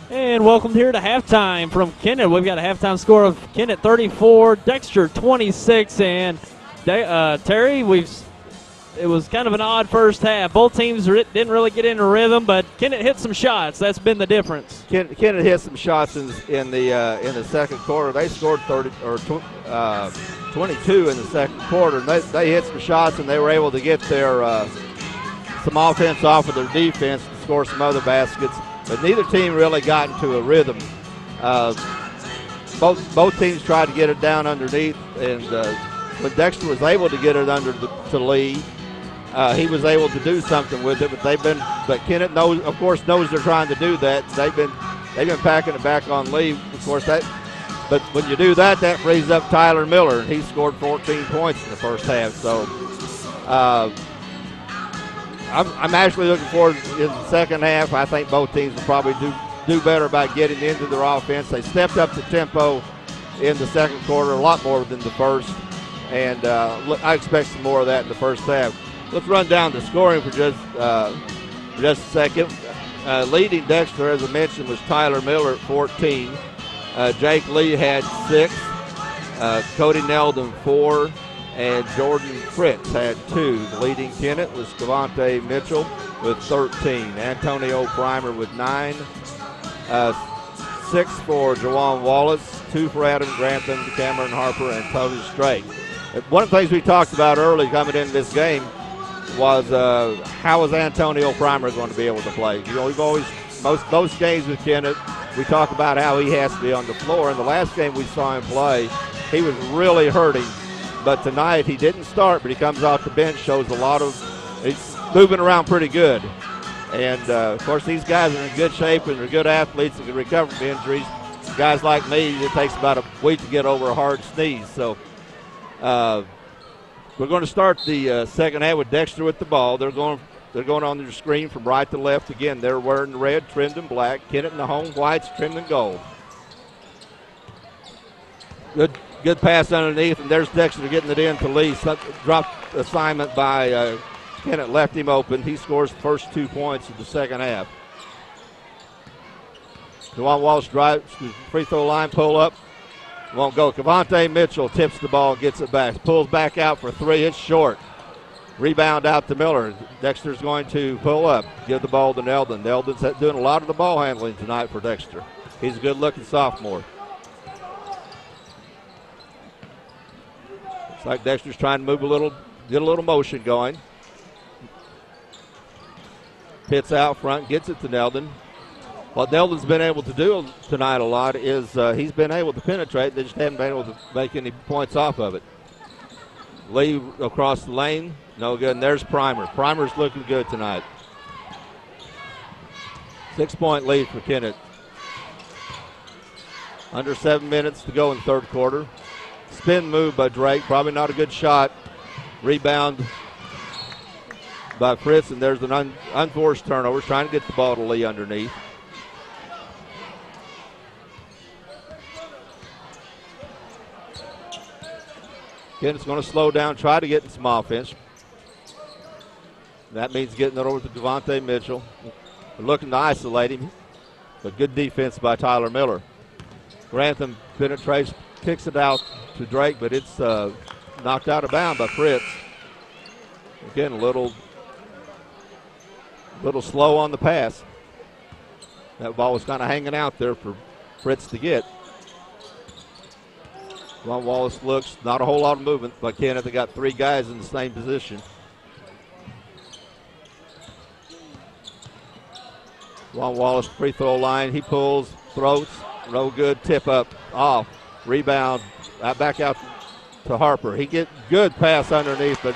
And welcome here to halftime from Kennett. We've got a halftime score of Kennett 34, Dexter 26, and Terry, it was kind of an odd first half. Both teams didn't really get into rhythm, but Kennett hit some shots. That's been the difference. Kennett hit some shots in the second quarter. They scored 22 in the second quarter. And they hit some shots, and they were able to get some offense off of their defense and score some other baskets. But neither team really got into a rhythm. Both teams tried to get it down underneath, and when Dexter was able to get it to Lee, he was able to do something with it. But Kennett knows they're trying to do that. They've been packing it back on Lee. Of course but when you do that, that frees up Tyler Miller, and he scored 14 points in the first half. So. I'm actually looking forward in the second half. I think both teams will probably do better by getting into their offense. They stepped up the tempo in the second quarter a lot more than the first, and I expect some more of that in the first half. Let's run down the scoring for just a second. Leading Dexter, as I mentioned, was Tyler Miller at 14. Jake Lee had 6. Cody Neldon 4. And Jordan Fritz had 2. The leading Kennett was Cavante Mitchell with 13. Antonio Primer with 9. 6 for Jawan Wallace. 2 for Adam Grantham, Cameron Harper, and Toby Strait. One of the things we talked about early coming into this game was how is Antonio Primer going to be able to play? You know, we've always, most games with Kennett, we talk about how he has to be on the floor. In the last game we saw him play, he was really hurting. But tonight he didn't start, but he comes off the bench, he's moving around pretty good. And, of course, these guys are in good shape and they're good athletes and can recover from injuries. Guys like me, it takes about a week to get over a hard sneeze. So we're going to start the second half with Dexter with the ball. They're going on their screen from right to left. Again, they're wearing the red, trimmed in black. Kennett in the home whites, trimmed in gold. Good pass underneath, and there's Dexter getting it in to Lee. Dropped assignment by Kennett, left him open. He scores the first 2 points of the second half. Jawan Wallace drives to the free throw line, pull up. Won't go. Cavante Mitchell tips the ball, gets it back. Pulls back out for 3. It's short. Rebound out to Miller. Dexter's going to pull up, give the ball to Neldon. Neldon's doing a lot of the ball handling tonight for Dexter. He's a good-looking sophomore. Looks like Dexter's trying to move a little, get a little motion going. Pitts out front, gets it to Neldon. What Neldon's been able to do tonight a lot is he's been able to penetrate. They just haven't been able to make any points off of it. Lee across the lane, no good. And there's Primer. Primer's looking good tonight. 6-point lead for Kennett. Under 7 minutes to go in the third quarter. Spin move by Drake, probably not a good shot. Rebound by Fritz, and there's an unforced turnover. Trying to get the ball to Lee underneath. Kennett's going to slow down, try to get in some offense. That means getting it over to Devontae Mitchell. They're looking to isolate him, but good defense by Tyler Miller. Grantham penetrates, kicks it out to Drake, but it's knocked out of bounds by Fritz. Again, a little slow on the pass. That ball was kind of hanging out there for Fritz to get. Ron Wallace looks, not a whole lot of movement by Kennett. They got 3 guys in the same position. Ron Wallace free throw line. He pulls, throws, no good. Tip up, off, rebound, back out to Harper. He get good pass underneath, but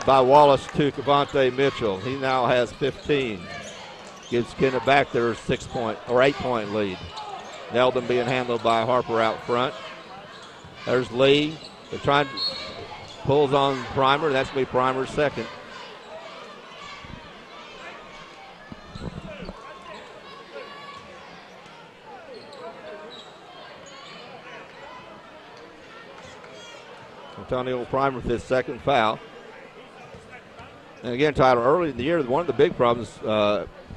by Wallace to Cavante Mitchell. He now has 15. Gives Kennett back their 8-point lead. Neldon being handled by Harper out front. There's Lee. They're trying to pulls on Primer. That's going to be Primer's second. Antonio Primer with his second foul. And again, Tyler, early in the year, one of the big problems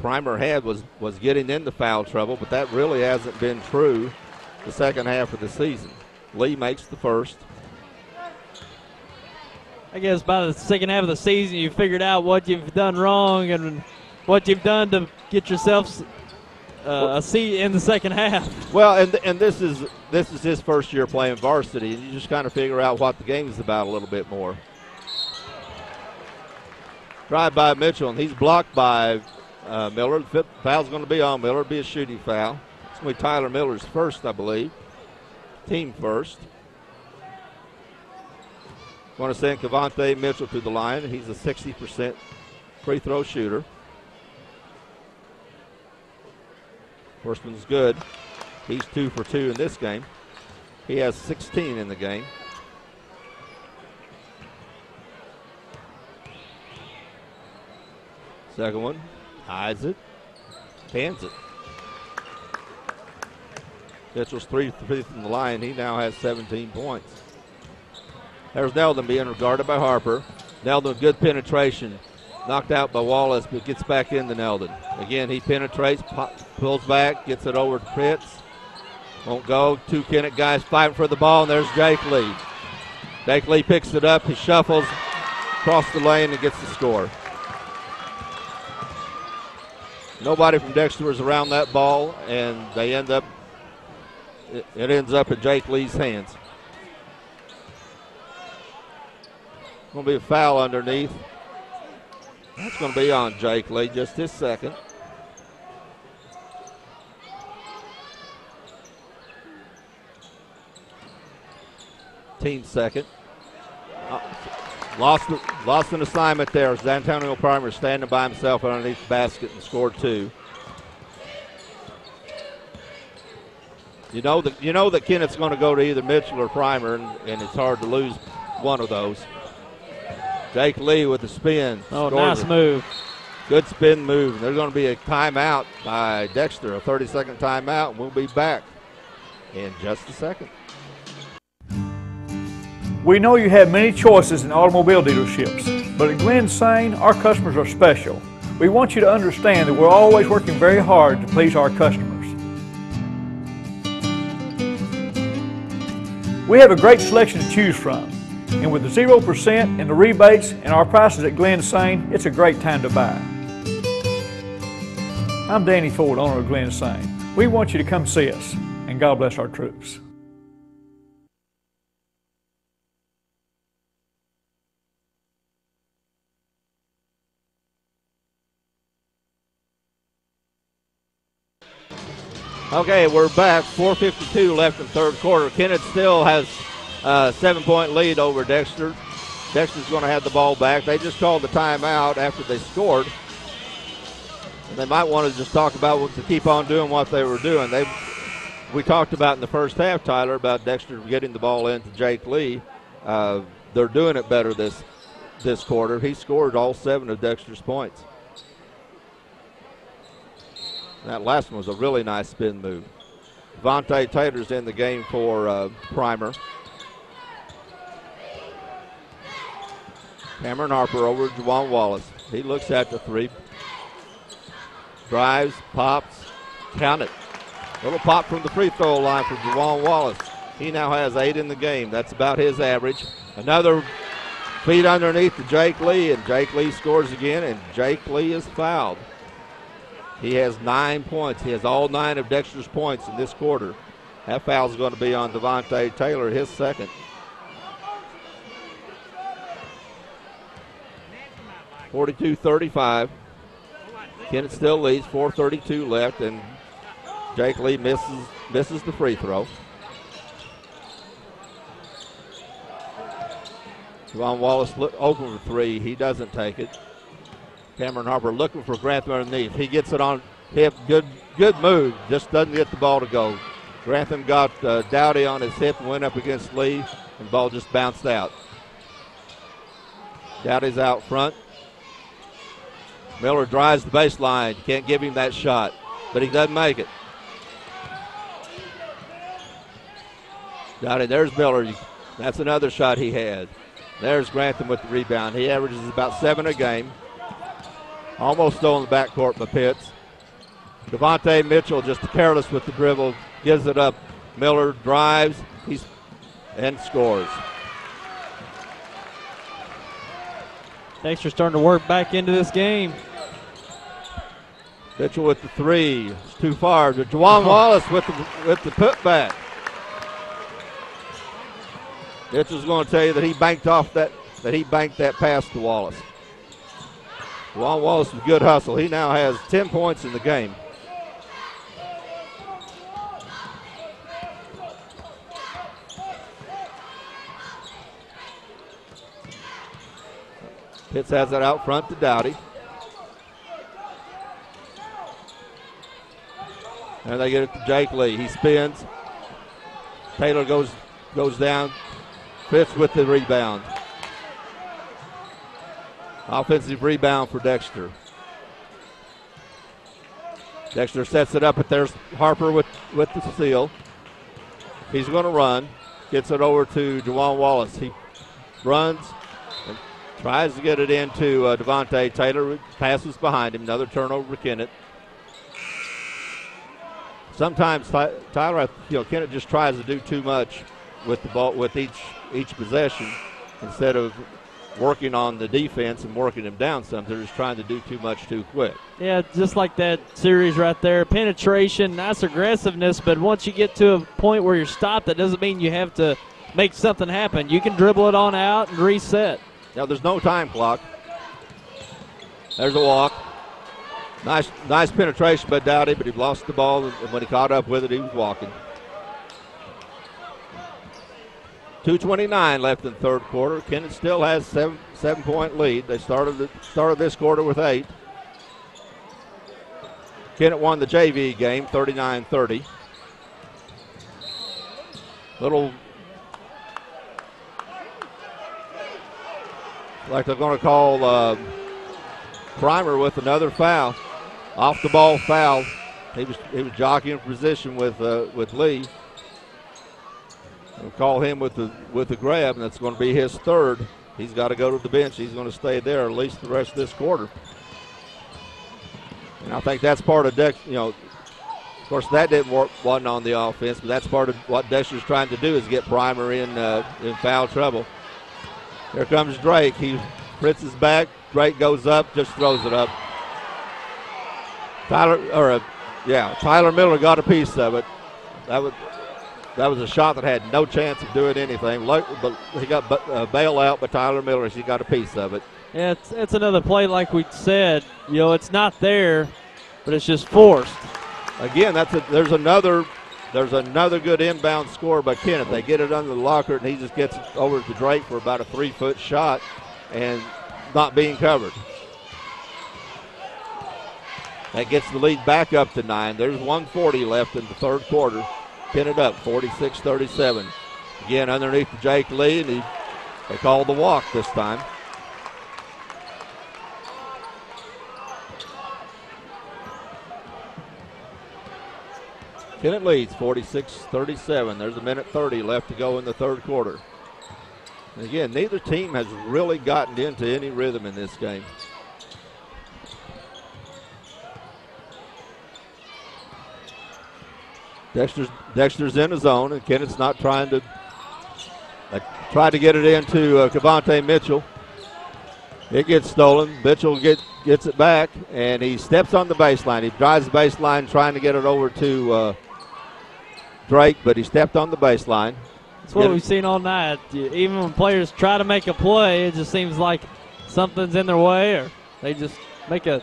Primer had was getting into foul trouble, but that really hasn't been true the second half of the season. Lee makes the first. I guess by the second half of the season, you figured out what you've done wrong and what you've done to get yourself a seat in the second half. Well, and this is his first year playing varsity, and you just kind of figure out what the game is about a little bit more. Drive by Mitchell, and he's blocked by Miller. The foul's going to be on Miller. It'll be a shooting foul. It's going to be Tyler Miller's first, I believe. Team first. Going to send Cavante Mitchell to the line. He's a 60% free throw shooter. First one's good. He's 2 for 2 in this game. He has 16 in the game. Second one, eyes it, pans it. Mitchell's 3 for 3 from the line. He now has 17 points. There's Neldon being guarded by Harper. Neldon, good penetration. Knocked out by Wallace, but gets back into Neldon. Again, he penetrates, pulls back, gets it over to Fritz. Won't go. 2 Kennett guys fighting for the ball, and there's Jake Lee. Jake Lee picks it up. He shuffles across the lane and gets the score. Nobody from Dexter was around that ball, and they it ends up in Jake Lee's hands. Going to be a foul underneath. That's going to be on Jake Lee, just his second. Team second. Lost an assignment there. Antonio Primer standing by himself underneath the basket and scored 2. You know that Kennett's going to go to either Mitchell or Primer, and it's hard to lose one of those. Jake Lee with the spin. Oh, nice move. Good spin move. There's going to be a timeout by Dexter, a 30-second timeout. We'll be back in just a second. We know you have many choices in automobile dealerships, but at Glenn Sain, our customers are special. We want you to understand that we're always working very hard to please our customers. We have a great selection to choose from. And with the 0% and the rebates and our prices at Glen Sain, it's a great time to buy. I'm Danny Ford, owner of Glen Sain. We want you to come see us, and God bless our troops. Okay, we're back. 4:52 left in third quarter. Kennett still has a 7-point lead over Dexter. Dexter's going to have the ball back. They just called the timeout after they scored. And they might want to just talk about what to keep on doing what they were doing. We talked about in the first half, Tyler, about Dexter getting the ball into Jake Lee. They're doing it better this quarter. He scored all 7 of Dexter's points. That last one was a really nice spin move. Devontae Taylor's in the game for Primer. Cameron Harper over to Juwan Wallace. He looks at the 3. Drives, pops, count it. Little pop from the free throw line for Juwan Wallace. He now has 8 in the game. That's about his average. Another feed underneath to Jake Lee, and Jake Lee scores again, and Jake Lee is fouled. He has 9 points. He has all 9 of Dexter's points in this quarter. That foul is going to be on Devontae Taylor, his second. (42-35). Kennett still leads, 4:32 left, and Jake Lee misses the free throw. Juwan Wallace open for 3. He doesn't take it. Cameron Harper looking for Grantham underneath. He gets it on hip. Good move. Just doesn't get the ball to go. Grantham got Dowdy on his hip and went up against Lee, and the ball just bounced out. Dowdy's out front. Miller drives the baseline. Can't give him that shot, but he doesn't make it. Dowdy, there's Miller. That's another shot he had. There's Grantham with the rebound. He averages about 7 a game. Almost stolen the backcourt by Pitts. Devontae Mitchell just careless with the dribble. Gives it up. Miller drives. And scores. Dexter starting to work back into this game. Mitchell with the 3. It's too far. Juwan Wallace with the putback. Mitchell's going to tell you that he banked that pass to Wallace. Juwan Wallace with good hustle. He now has 10 points in the game. Pitts has it out front to Dowdy. And they get it to Jake Lee. He spins. Taylor goes down. Pitts with the rebound. Offensive rebound for Dexter. Dexter sets it up, but there's Harper with the steal. He's going to run. Gets it over to Juwan Wallace. He runs and tries to get it into Devontae Taylor. Passes behind him. Another turnover for Kennett. Sometimes Tyler, Kennett just tries to do too much with the ball with each possession instead of working on the defense and working them down some. They're just trying to do too much too quick. Yeah, just like that series right there. Penetration, nice aggressiveness, but once you get to a point where you're stopped, that doesn't mean you have to make something happen. You can dribble it on out and reset. Now there's no time clock. There's a walk. Nice penetration by Dowdy, but he lost the ball, and when he caught up with it, he was walking. 2:29 left in third quarter. Kennett still has 7-point lead. They started this quarter with 8. Kennett won the JV game 39-30. Little like they're going to call Primer with another foul. Off the ball foul. He was jockeying for position with Lee. We'll call him with the grab, and that's going to be his third. He's got to go to the bench. He's going to stay there at least the rest of this quarter. And I think that's part of Dex. Of course, that wasn't on the offense, but that's part of what Dexter's trying to do is get Primer in foul trouble. Here comes Drake. Fritz is back. Drake goes up, just throws it up. Tyler Miller got a piece of it. That was a shot that had no chance of doing anything. But he got bailed out by Tyler Miller. He got a piece of it. Yeah, it's another play like we said. It's not there, but it's just forced. Again, there's another good inbound score by Kennett. They get it under the locker, and he just gets it over to Drake for about a 3-foot shot and not being covered. That gets the lead back up to 9. There's 1:40 left in the third quarter. Kennett up 46-37. Again, underneath to Jake Lee, and they called the walk this time. Kennett leads 46-37. There's 1:30 left to go in the third quarter. And again, neither team has really gotten into any rhythm in this game. Dexter's in his zone, and Kennett's not trying to get it into Cavante Mitchell. It gets stolen. Mitchell gets it back, and he steps on the baseline. He drives the baseline trying to get it over to Drake, but he stepped on the baseline. That's what we've seen all night. Even when players try to make a play, it just seems like something's in their way, or they just make a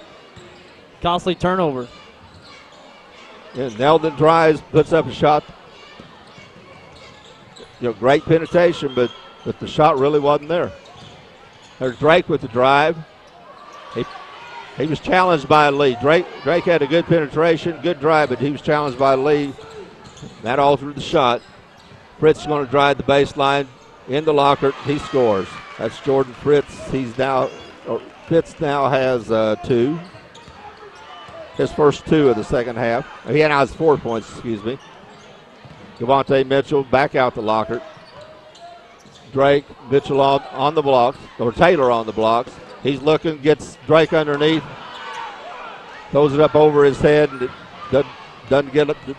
costly turnover. And Neldon drives, puts up a shot. Great penetration, but the shot really wasn't there. There's Drake with the drive. He was challenged by Lee. Drake had a good penetration, good drive, but he was challenged by Lee. That altered the shot. Fritz is going to drive the baseline in the locker. He scores. That's Jordan Fritz. Fritz now has 2. His first 2 of the second half. He now has 4 points, excuse me. Cavante Mitchell back out the locker. Drake, Mitchell on the blocks, or Taylor on the blocks. He's looking, gets Drake underneath, throws it up over his head, and it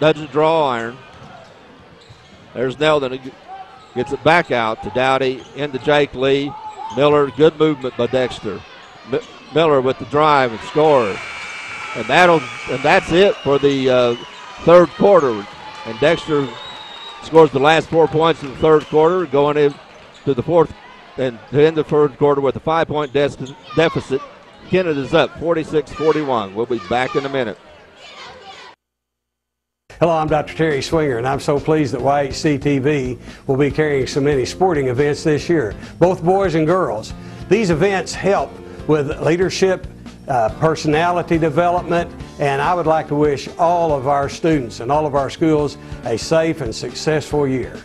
doesn't draw iron. There's Neldon, gets it back out to Dowdy, into Jake Lee. Miller, good movement by Dexter. Miller with the drive and scores. And that's it for the third quarter. And Dexter scores the last 4 points in the third quarter, going into the fourth and to end the third quarter with a 5-point deficit. Kennett is up 46-41. We'll be back in a minute. Hello, I'm Dr. Terry Swinger, and I'm so pleased that YHC-TV will be carrying so many sporting events this year, both boys and girls. These events help with leadership, personality development, and I would like to wish all of our students and all of our schools a safe and successful year.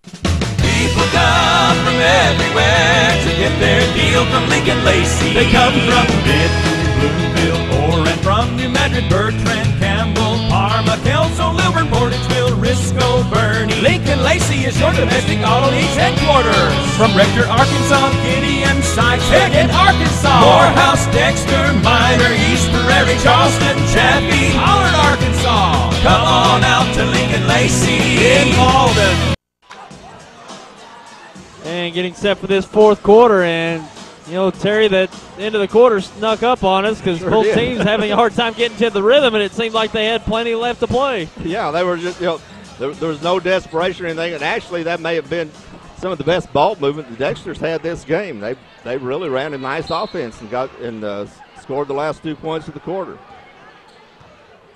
People come from everywhere to get their deal from Lincoln Lacey. They come from Benton, Bloomfield, or and from New Madrid, Bertrand, Campbell, Parma, Kelso, Lilburn, Portageville, Risco, Bernie. Lincoln Lacey is your domestic auto needs headquarters. From Rector, Arkansas, Gideon, Sykes, Pickett, Arkansas, Morehouse, Dexter, Minor, East Prairie, Charleston, Chaffee, Holland, Arkansas. Come on out to Lincoln Lacey in Malden. And getting set for this fourth quarter, and Terry, that end of the quarter snuck up on us because both teams having a hard time getting to the rhythm, and it seemed like they had plenty left to play. Yeah, they were just, there was no desperation or anything, and actually that may have been some of the best ball movement the Dexters had this game. They really ran a nice offense and scored the last 2 points of the quarter.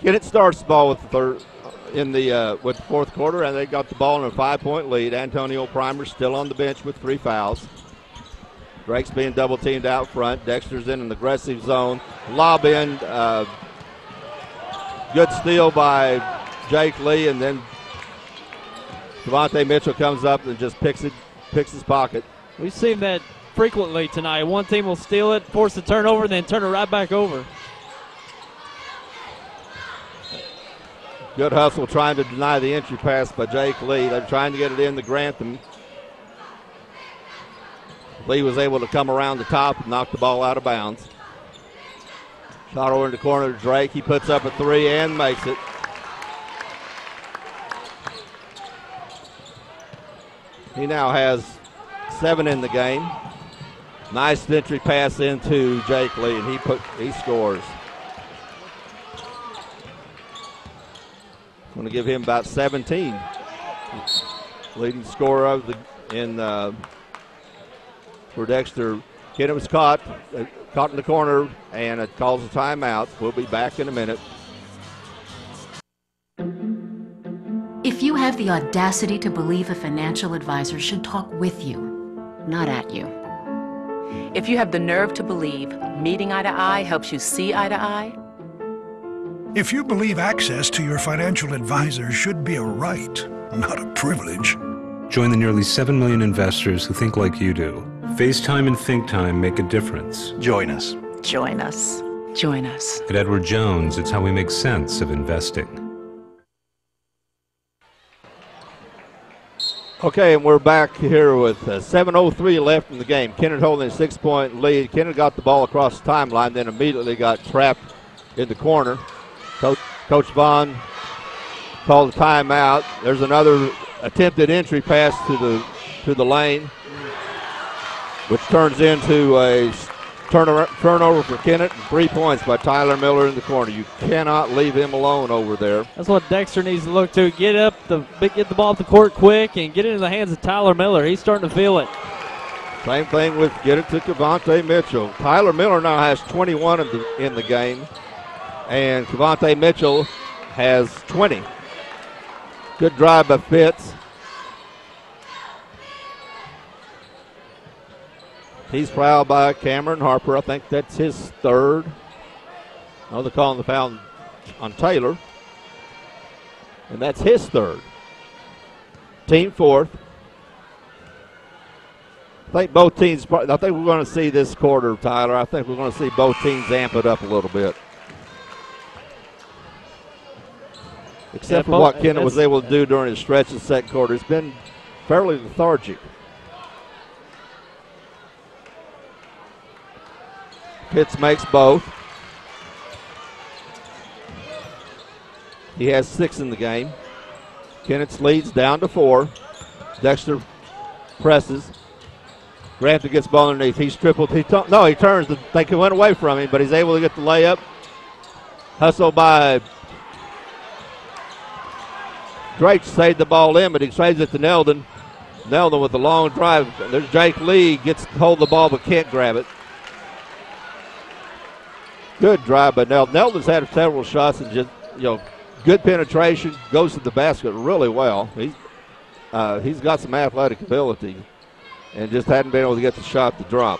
Kennett starts the ball with the fourth quarter, and they got the ball in a 5-point lead. Antonio Primer still on the bench with 3 fouls. Drake's being double teamed out front. Dexter's in an aggressive zone. Lob in. Good steal by Jake Lee, and then Cavante Mitchell comes up and just picks his pocket. We've seen that frequently tonight. One team will steal it, force the turnover, and then turn it right back over. Good hustle trying to deny the entry pass by Jake Lee. They're trying to get it in to Grantham. Lee was able to come around the top and knock the ball out of bounds. Shot over in the corner to Drake. He puts up a 3 and makes it. He now has 7 in the game. Nice entry pass into Jake Lee, and he scores. Going to give him about 17. Leading scorer for Dexter. Kennett was caught in the corner, and it calls a timeout. We'll be back in a minute. If you have the audacity to believe a financial advisor should talk with you, not at you. If you have the nerve to believe meeting eye to eye helps you see eye to eye. If you believe access to your financial advisor should be a right, not a privilege. Join the nearly 7 million investors who think like you do. FaceTime and Think Time make a difference. Join us. Join us. Join us. At Edward Jones, it's how we make sense of investing. Okay, and we're back here with 7:03 left in the game. Kennett holding a 6-point lead. Kennett got the ball across the timeline, then immediately got trapped in the corner. Coach Vaughn called a timeout. There's another attempted entry pass to the lane, which turns into a turnover for Kennett, and 3 points by Tyler Miller in the corner. You cannot leave him alone over there. That's what Dexter needs to look to. Get the ball up the court quick and get it in the hands of Tyler Miller. He's starting to feel it. Same thing with get it to Cavante Mitchell. Tyler Miller now has 21 in the game, and Cavante Mitchell has 20. Good drive by Fitz. He's fouled by Cameron Harper. I think that's his third. Oh, they're calling the foul on Taylor. And that's his third. Team fourth. I think we're going to see this quarter, Tyler. I think we're going to see both teams amp it up a little bit. Except for what Kennett was able to do during his stretch of the second quarter. It's been fairly lethargic. Pitts makes both. He has 6 in the game. Kennett's leads down to 4. Dexter presses. Grantham gets ball underneath. He's tripled. He turns. They went away from him, but he's able to get the layup. Hustle by Drake saved the ball in, but he saves it to Neldon. Neldon with the long drive. There's Jake Lee. Gets to hold the ball but can't grab it. Good drive by Neldon. Neldon's had several shots and just, good penetration. Goes to the basket really well. He's got some athletic ability and just hadn't been able to get the shot to drop.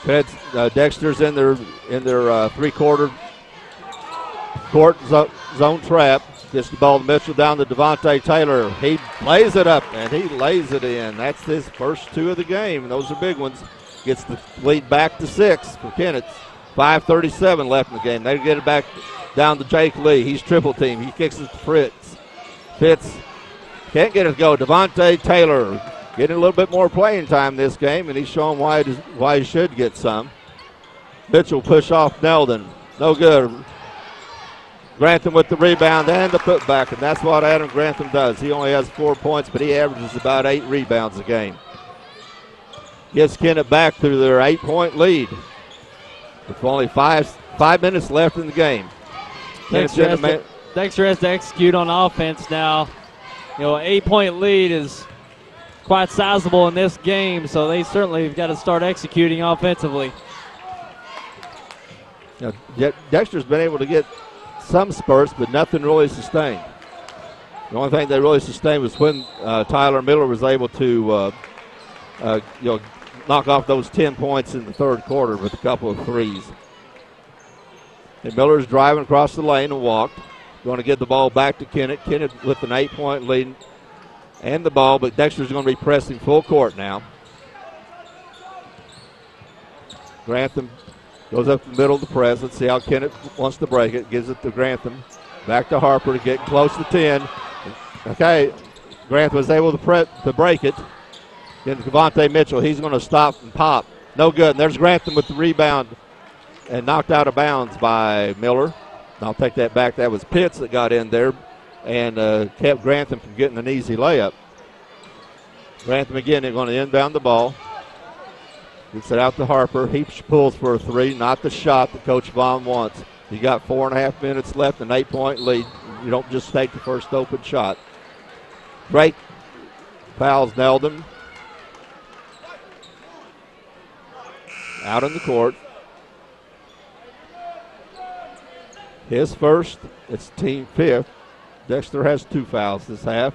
Dexter's in their three-quarter court zone trap. Gets the ball to Mitchell down to Devontae Taylor. He lays it up and he lays it in. That's his first 2 of the game, and those are big ones. Gets the lead back to 6 for Kennett. 5:37 left in the game. They get it back down to Jake Lee. He's triple team. He kicks it to Fritz. Fitz can't get it to go. Devontae Taylor getting a little bit more playing time this game, and he's showing why he should get some. Mitchell push off Neldon. No good. Grantham with the rebound and the putback, and that's what Adam Grantham does. He only has 4 points, but he averages about 8 rebounds a game. Gets Kennett back to their 8-point lead with only 5 minutes left in the game. Dexter has to execute on offense now. An 8-point lead is quite sizable in this game, so they certainly have got to start executing offensively. Dexter's been able to get some spurts, but nothing really sustained. The only thing they really sustained was when Tyler Miller was able to knock off those 10 points in the third quarter with a couple of threes. And Miller's driving across the lane and walked. Going to give the ball back to Kennett. Kennett with an 8-point lead and the ball, but Dexter's going to be pressing full court now. Grantham goes up the middle of the press. Let's see how Kennett wants to break it. Gives it to Grantham. Back to Harper to get close to 10. Okay, Grantham was able to break it. Then Cavante Mitchell, he's going to stop and pop. No good. And there's Grantham with the rebound and knocked out of bounds by Miller. And I'll take that back. That was Pitts that got in there and kept Grantham from getting an easy layup. Grantham again, they're going to inbound the ball. Gets it out to Harper. He pulls for a three, not the shot that Coach Vaughn wants. You got 4.5 minutes left, an 8-point lead. You don't just take the first open shot. Drake fouls Neldon. Out in the court. His first, it's team fifth. Dexter has 2 fouls this half.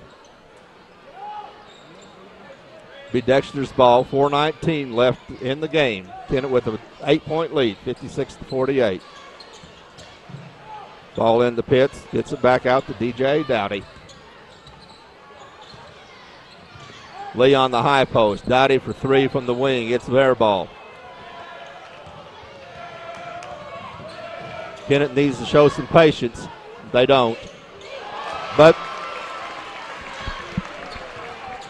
Be Dexter's ball, 4:19 left in the game. Kennett with an 8-point lead, 56-48. Ball in the pits, gets it back out to DJ Dowdy. Lee on the high post. Dowdy for 3 from the wing. It's their ball. Kennett needs to show some patience. They don't. But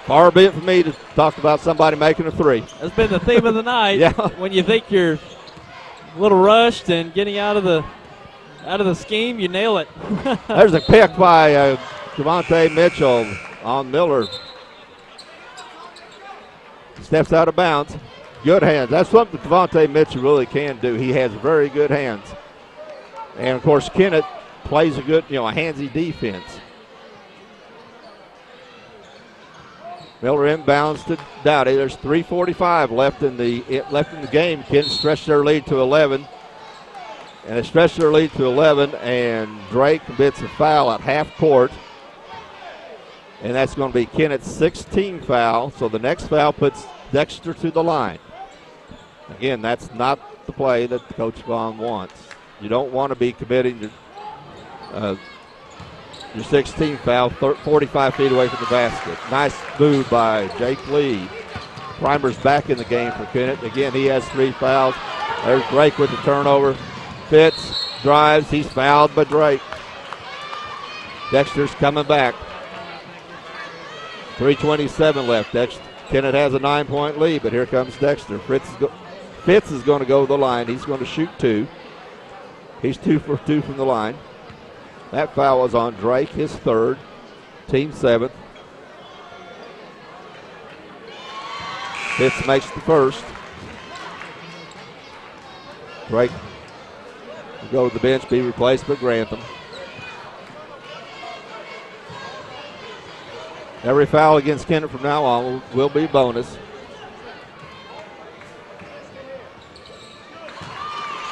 far be it for me to talk about somebody making a 3. That's been the theme of the night. Yeah. When you think you're a little rushed and getting out of the scheme, you nail it. There's a pick by Javante Mitchell on Miller. Steps out of bounds. Good hands. That's something Javante Mitchell really can do. He has very good hands. And, of course, Kennett plays a good, a handsy defense. Miller inbounds to Dowdy. There's 3:45 left in the game. Kennett stretched their lead to 11. And they stretched their lead to 11, and Drake commits a foul at half court. And that's going to be Kennett's 16th foul. So the next foul puts Dexter to the line. Again, that's not the play that Coach Vaughn wants. You don't want to be committing to your 16th foul 45 feet away from the basket. Nice move by Jake Lee. Primer's back in the game for Kennett. Again, he has 3 fouls. There's Drake with the turnover. Fitz drives. He's fouled by Drake. Dexter's coming back. 3:27 left. Kennett has a 9-point lead, but here comes Dexter. Fitz is going to go to the line. He's going to shoot 2. He's 2 for 2 from the line. That foul was on Drake, his 3rd, team 7th. Fitz makes the first. Drake will go to the bench, be replaced by Grantham. Every foul against Kennett from now on will be bonus.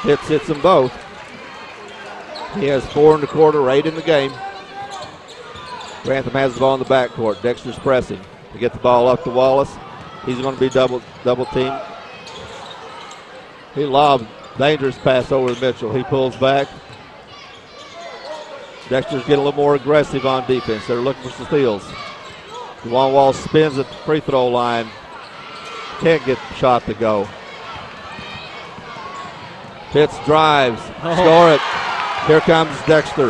Fitz hits them both. He has 4 in the quarter, 8 in the game. Grantham has the ball in the backcourt. Dexter's pressing to get the ball up to Wallace. He's going to be double teamed. He lobs dangerous pass over to Mitchell. He pulls back. Dexter's getting a little more aggressive on defense. They're looking for some steals. Juwan Wallace spins at the free throw line. Can't get the shot to go. Pitts drives. Score it. Here comes Dexter.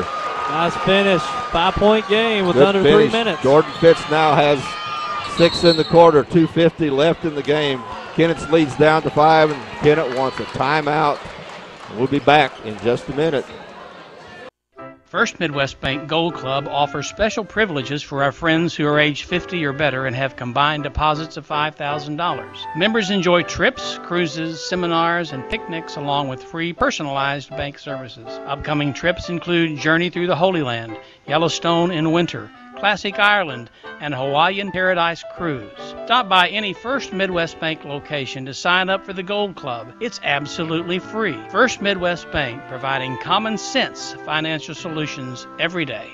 Nice finish. 5-point game with Good under finish. 3 minutes. Jordan Pitts now has 6 in the quarter, 2:50 left in the game. Kennett's leads down to 5, and Kennett wants a timeout. We'll be back in just a minute. First Midwest Bank Gold Club offers special privileges for our friends who are age 50 or better and have combined deposits of $5,000. Members enjoy trips, cruises, seminars, and picnics along with free personalized bank services. Upcoming trips include Journey Through the Holy Land, Yellowstone in winter, Classic Ireland, and Hawaiian Paradise Cruise. Stop by any First Midwest Bank location to sign up for the Gold Club. It's absolutely free. First Midwest Bank, providing common sense financial solutions every day.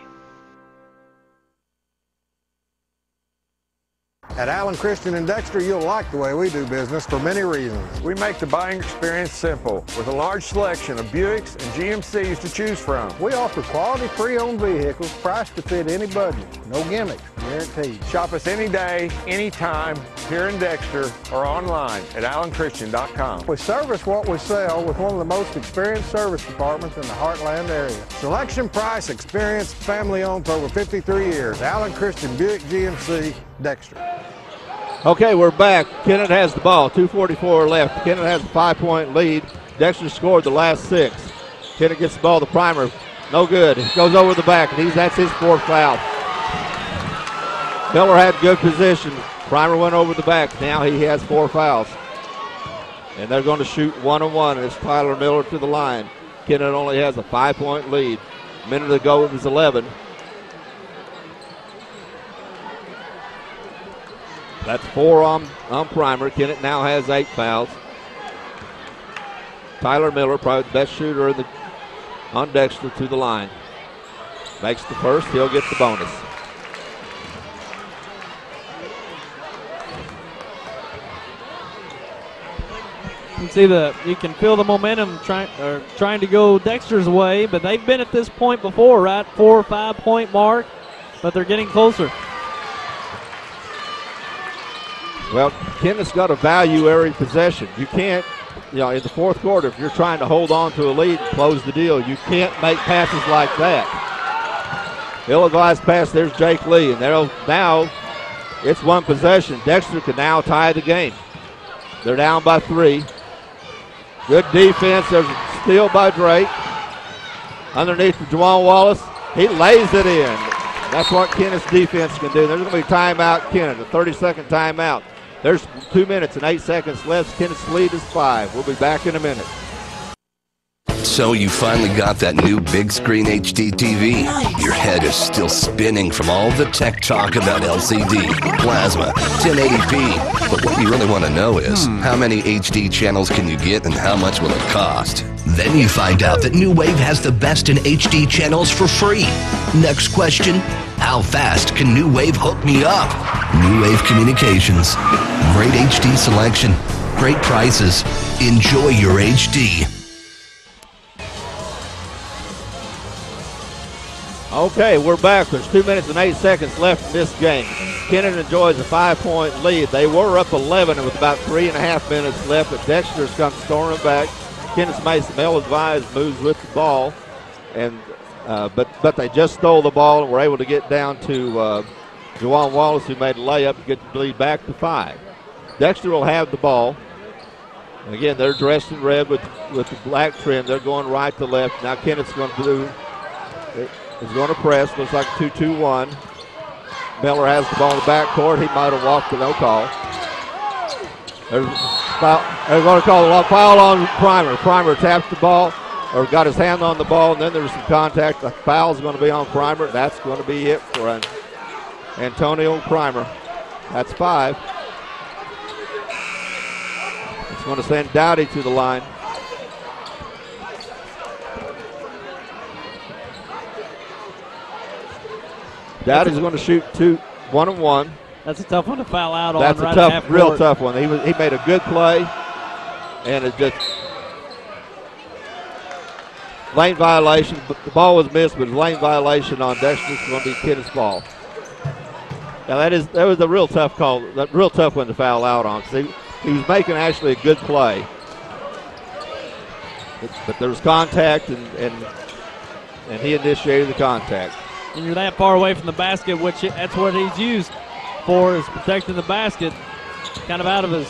At Allen Christian and Dexter, you'll like the way we do business for many reasons. We make the buying experience simple with a large selection of Buicks and GMCs to choose from. We offer quality pre-owned vehicles priced to fit any budget. No gimmicks, guaranteed. Shop us any day, anytime, here in Dexter or online at allenchristian.com. We service what we sell with one of the most experienced service departments in the Heartland area. Selection, price, experience, family-owned for over 53 years. Allen Christian Buick GMC, Dexter. Okay, we're back. Kennett has the ball. 2:44 left. Kennett has a 5-point lead. Dexter scored the last 6. Kennett gets the ball to Primer. No good. It goes over the back, and that's his 4th foul. Miller had good position. Primer went over the back. Now he has 4 fouls. And they're going to shoot 1-on-1. It's Tyler Miller to the line. Kennett only has a 5-point lead. A minute ago it was 11. That's 4 on Primer. Kennett now has 8 fouls. Tyler Miller, probably the best shooter on Dexter, to the line. Makes the first, he'll get the bonus. You see you can feel the momentum trying to go Dexter's way, but they've been at this point before, right? 4 or 5 point mark, but they're getting closer. Well, Kennett's got a value every possession. You can't, in the fourth quarter, if you're trying to hold on to a lead and close the deal, you can't make passes like that. Ill-advised pass, there's Jake Lee, and now it's 1 possession. Dexter can now tie the game. They're down by 3. Good defense. There's a steal by Drake. Underneath to Juwan Wallace. He lays it in. That's what Kennett's defense can do. There's going to be timeout, Kennett, a 30-second timeout. There's 2 minutes and 8 seconds left. Kennett's lead is 5. We'll be back in a minute. So you finally got that new big screen HD TV. Your head is still spinning from all the tech talk about LCD, plasma, 1080p. But what you really want to know is, how many HD channels can you get and how much will it cost? Then you find out that New Wave has the best in HD channels for free. Next question, how fast can New Wave hook me up? New Wave Communications. Great HD selection, great prices. Enjoy your HD. Okay, we're back. There's 2 minutes and 8 seconds left in this game. Kennett enjoys a 5-point lead. They were up 11 with about 3.5 minutes left, but Dexter's come storming back. Kennett's made some ill-advised moves with the ball, and but they just stole the ball and were able to get down to Juwan Wallace, who made a layup to get the lead back to 5. Dexter will have the ball. Again, they're dressed in red with the black trim. They're going right to left. Now Kennett's going to do it. Is going to press. Looks like 2-2-1. Miller has the ball in the backcourt. He might have walked to no call. They're going to call a foul on Primer. Primer taps the ball, or got his hand on the ball, and then there's some contact. The foul's going to be on Primer. That's going to be it for Antonio Primer. That's 5. It's going to send Dowdy to the line. Dowdy's going to shoot 1-on-1. That's a tough one to foul out on. That's right a tough, at real tough one. He made a good play, and it just lane violation. But the ball was missed, but lane violation on Dexter. It's going to be Kennett's ball. Now that was a real tough call, that real tough one to foul out on. Because he was making actually a good play, but there was contact, and he initiated the contact. And you're that far away from the basket, which that's what he's used for, is protecting the basket. Kind of out of his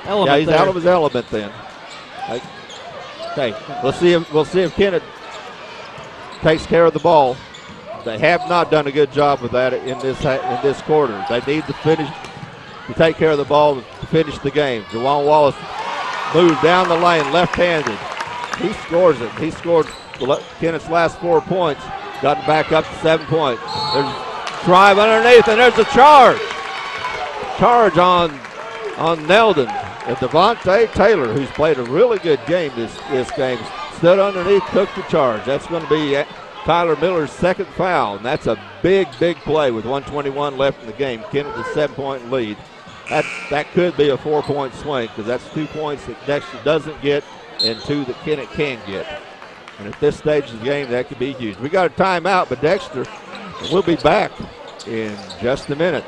element. Yeah, he's there. out of his element then. Okay, we'll see if Kennett takes care of the ball. They have not done a good job with that in this quarter. They need to take care of the ball to finish the game. Juwan Wallace moved down the lane, left-handed. He scores it. He scored Kennett's last 4 points. Got it back up to 7 points. There's drive underneath, and there's a charge. Charge on Neldon. And Devontae Taylor, who's played a really good game this game, stood underneath, took the charge. That's going to be Tyler Miller's second foul, and that's a big, big play with 1:21 left in the game. Kennett with a 7-point lead. That could be a 4-point swing, because that's 2 points that Dexter doesn't get and 2 that Kennett can get. And at this stage of the game, that could be huge. We got a timeout, but Dexter will be back in just a minute.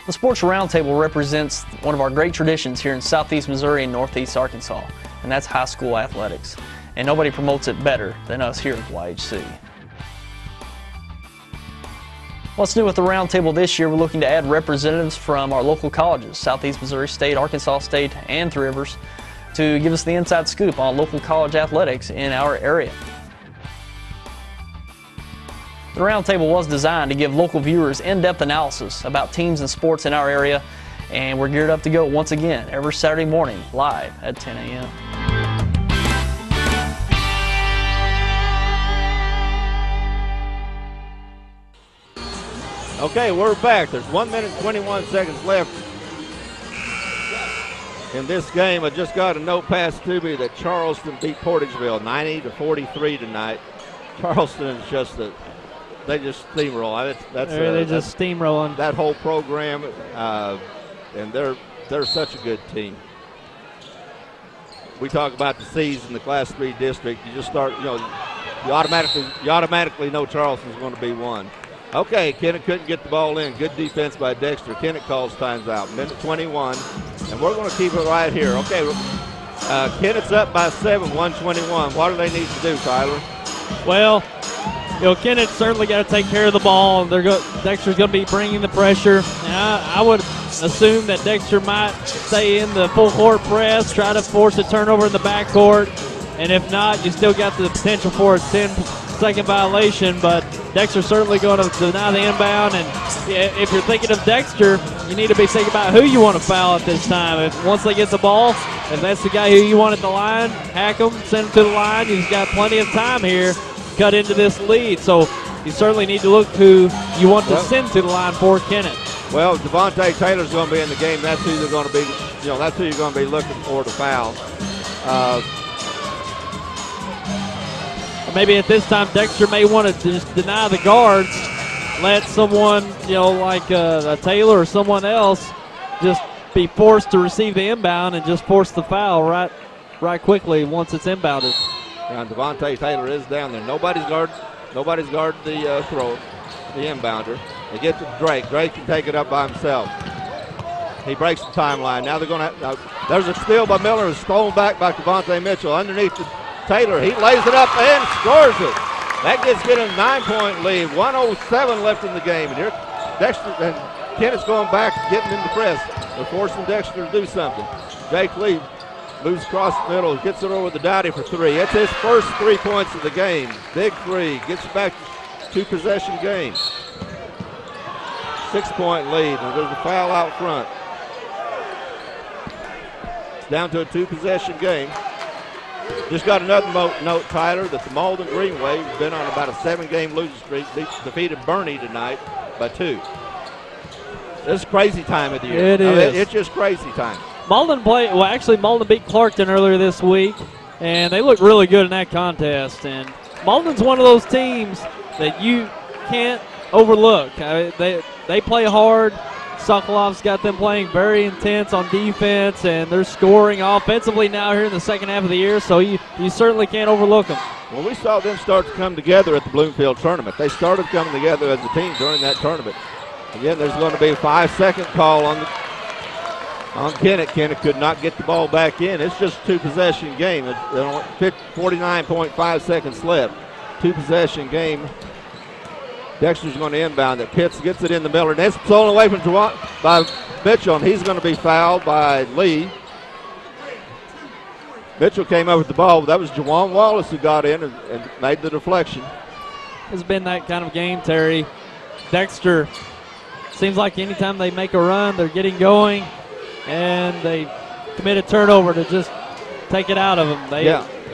The Sports Roundtable represents one of our great traditions here in Southeast Missouri and Northeast Arkansas, and that's high school athletics. And nobody promotes it better than us here at YHC. What's new with the Roundtable this year? We're looking to add representatives from our local colleges, Southeast Missouri State, Arkansas State, and Three Rivers, to give us the inside scoop on local college athletics in our area. The Roundtable was designed to give local viewers in-depth analysis about teams and sports in our area, and we're geared up to go once again every Saturday morning live at 10 a.m. Okay, we're back. There's 1 minute and 21 seconds left in this game. I just got a note passed to me that Charleston beat Portageville 90-43 tonight. Charleston is just they just steamroll. They're just steamrolling that whole program, and they're such a good team. We talk about the C's in the Class 3 district. You just start, you automatically know Charleston's going to be one. Okay, Kennett couldn't get the ball in. Good defense by Dexter. Kennett calls times out. Minute 21, and we're going to keep it right here. Okay, Kennett's up by 7, 121. What do they need to do, Tyler? Well, Kennett certainly got to take care of the ball. Dexter's going to be bringing the pressure. Now, I would assume that Dexter might stay in the full court press, try to force a turnover in the backcourt, and if not, you still got the potential for a 10-second violation, but Dexter's certainly going to deny the inbound, and if you're thinking of Dexter, you need to be thinking about who you want to foul at this time. Once they get the ball, if that's the guy who you want at the line, hack him, send him to the line. You've got plenty of time here to cut into this lead, so you certainly need to look who you want to send to the line for Kennett. Well, Devontae Taylor's going to be in the game. That's who they're going to be. That's who you're going to be looking for to foul. Maybe at this time, Dexter may want to just deny the guards, let someone, like a Taylor or someone else, just be forced to receive the inbound and just force the foul right quickly once it's inbounded. And Devontae Taylor is down there. Nobody's guarded the throw, the inbounder. They get to Drake. Drake can take it up by himself. He breaks the timeline. Now they're going to. There's a steal by Miller. It's stolen back by Devontae Mitchell underneath the Taylor. He lays it up and scores it. That gives Kennett a 9-point lead. 1:07 left in the game. And here, Dexter and Kennett's going back, getting in the press. They're forcing Dexter to do something. Jake Lee moves across the middle, gets it over to Dowdy for 3. It's his first 3 points of the game. Big 3. Gets back to 2-possession game. 6-point lead. And there's a foul out front. It's down to a 2-possession game. Just got another note, Tyler, that the Malden Greenway has been on about a 7-game losing streak. Defeated Bernie tonight by 2. It's crazy time of the year. It is. It's just crazy time. Malden beat Clarkton earlier this week, and they looked really good in that contest. And Malden's one of those teams that you can't overlook. They play hard. Sokolov's got them playing very intense on defense, and they're scoring offensively now here in the second half of the year, so you certainly can't overlook them. Well, we saw them start to come together at the Bloomfield tournament. They started coming together as a team during that tournament. Again, there's going to be a 5-second call on Kennett. Kennett could not get the ball back in. It's just a 2-possession game. 49.5 seconds left. 2-possession game. Dexter's going to inbound it. Pitts gets it in the middle. And it's stolen away from by Mitchell, and he's going to be fouled by Lee. Mitchell came up with the ball. That was Jawan Wallace who got in and made the deflection. It's been that kind of game, Terry. Dexter seems like anytime they make a run, they're getting going, and they commit a turnover to just take it out of them.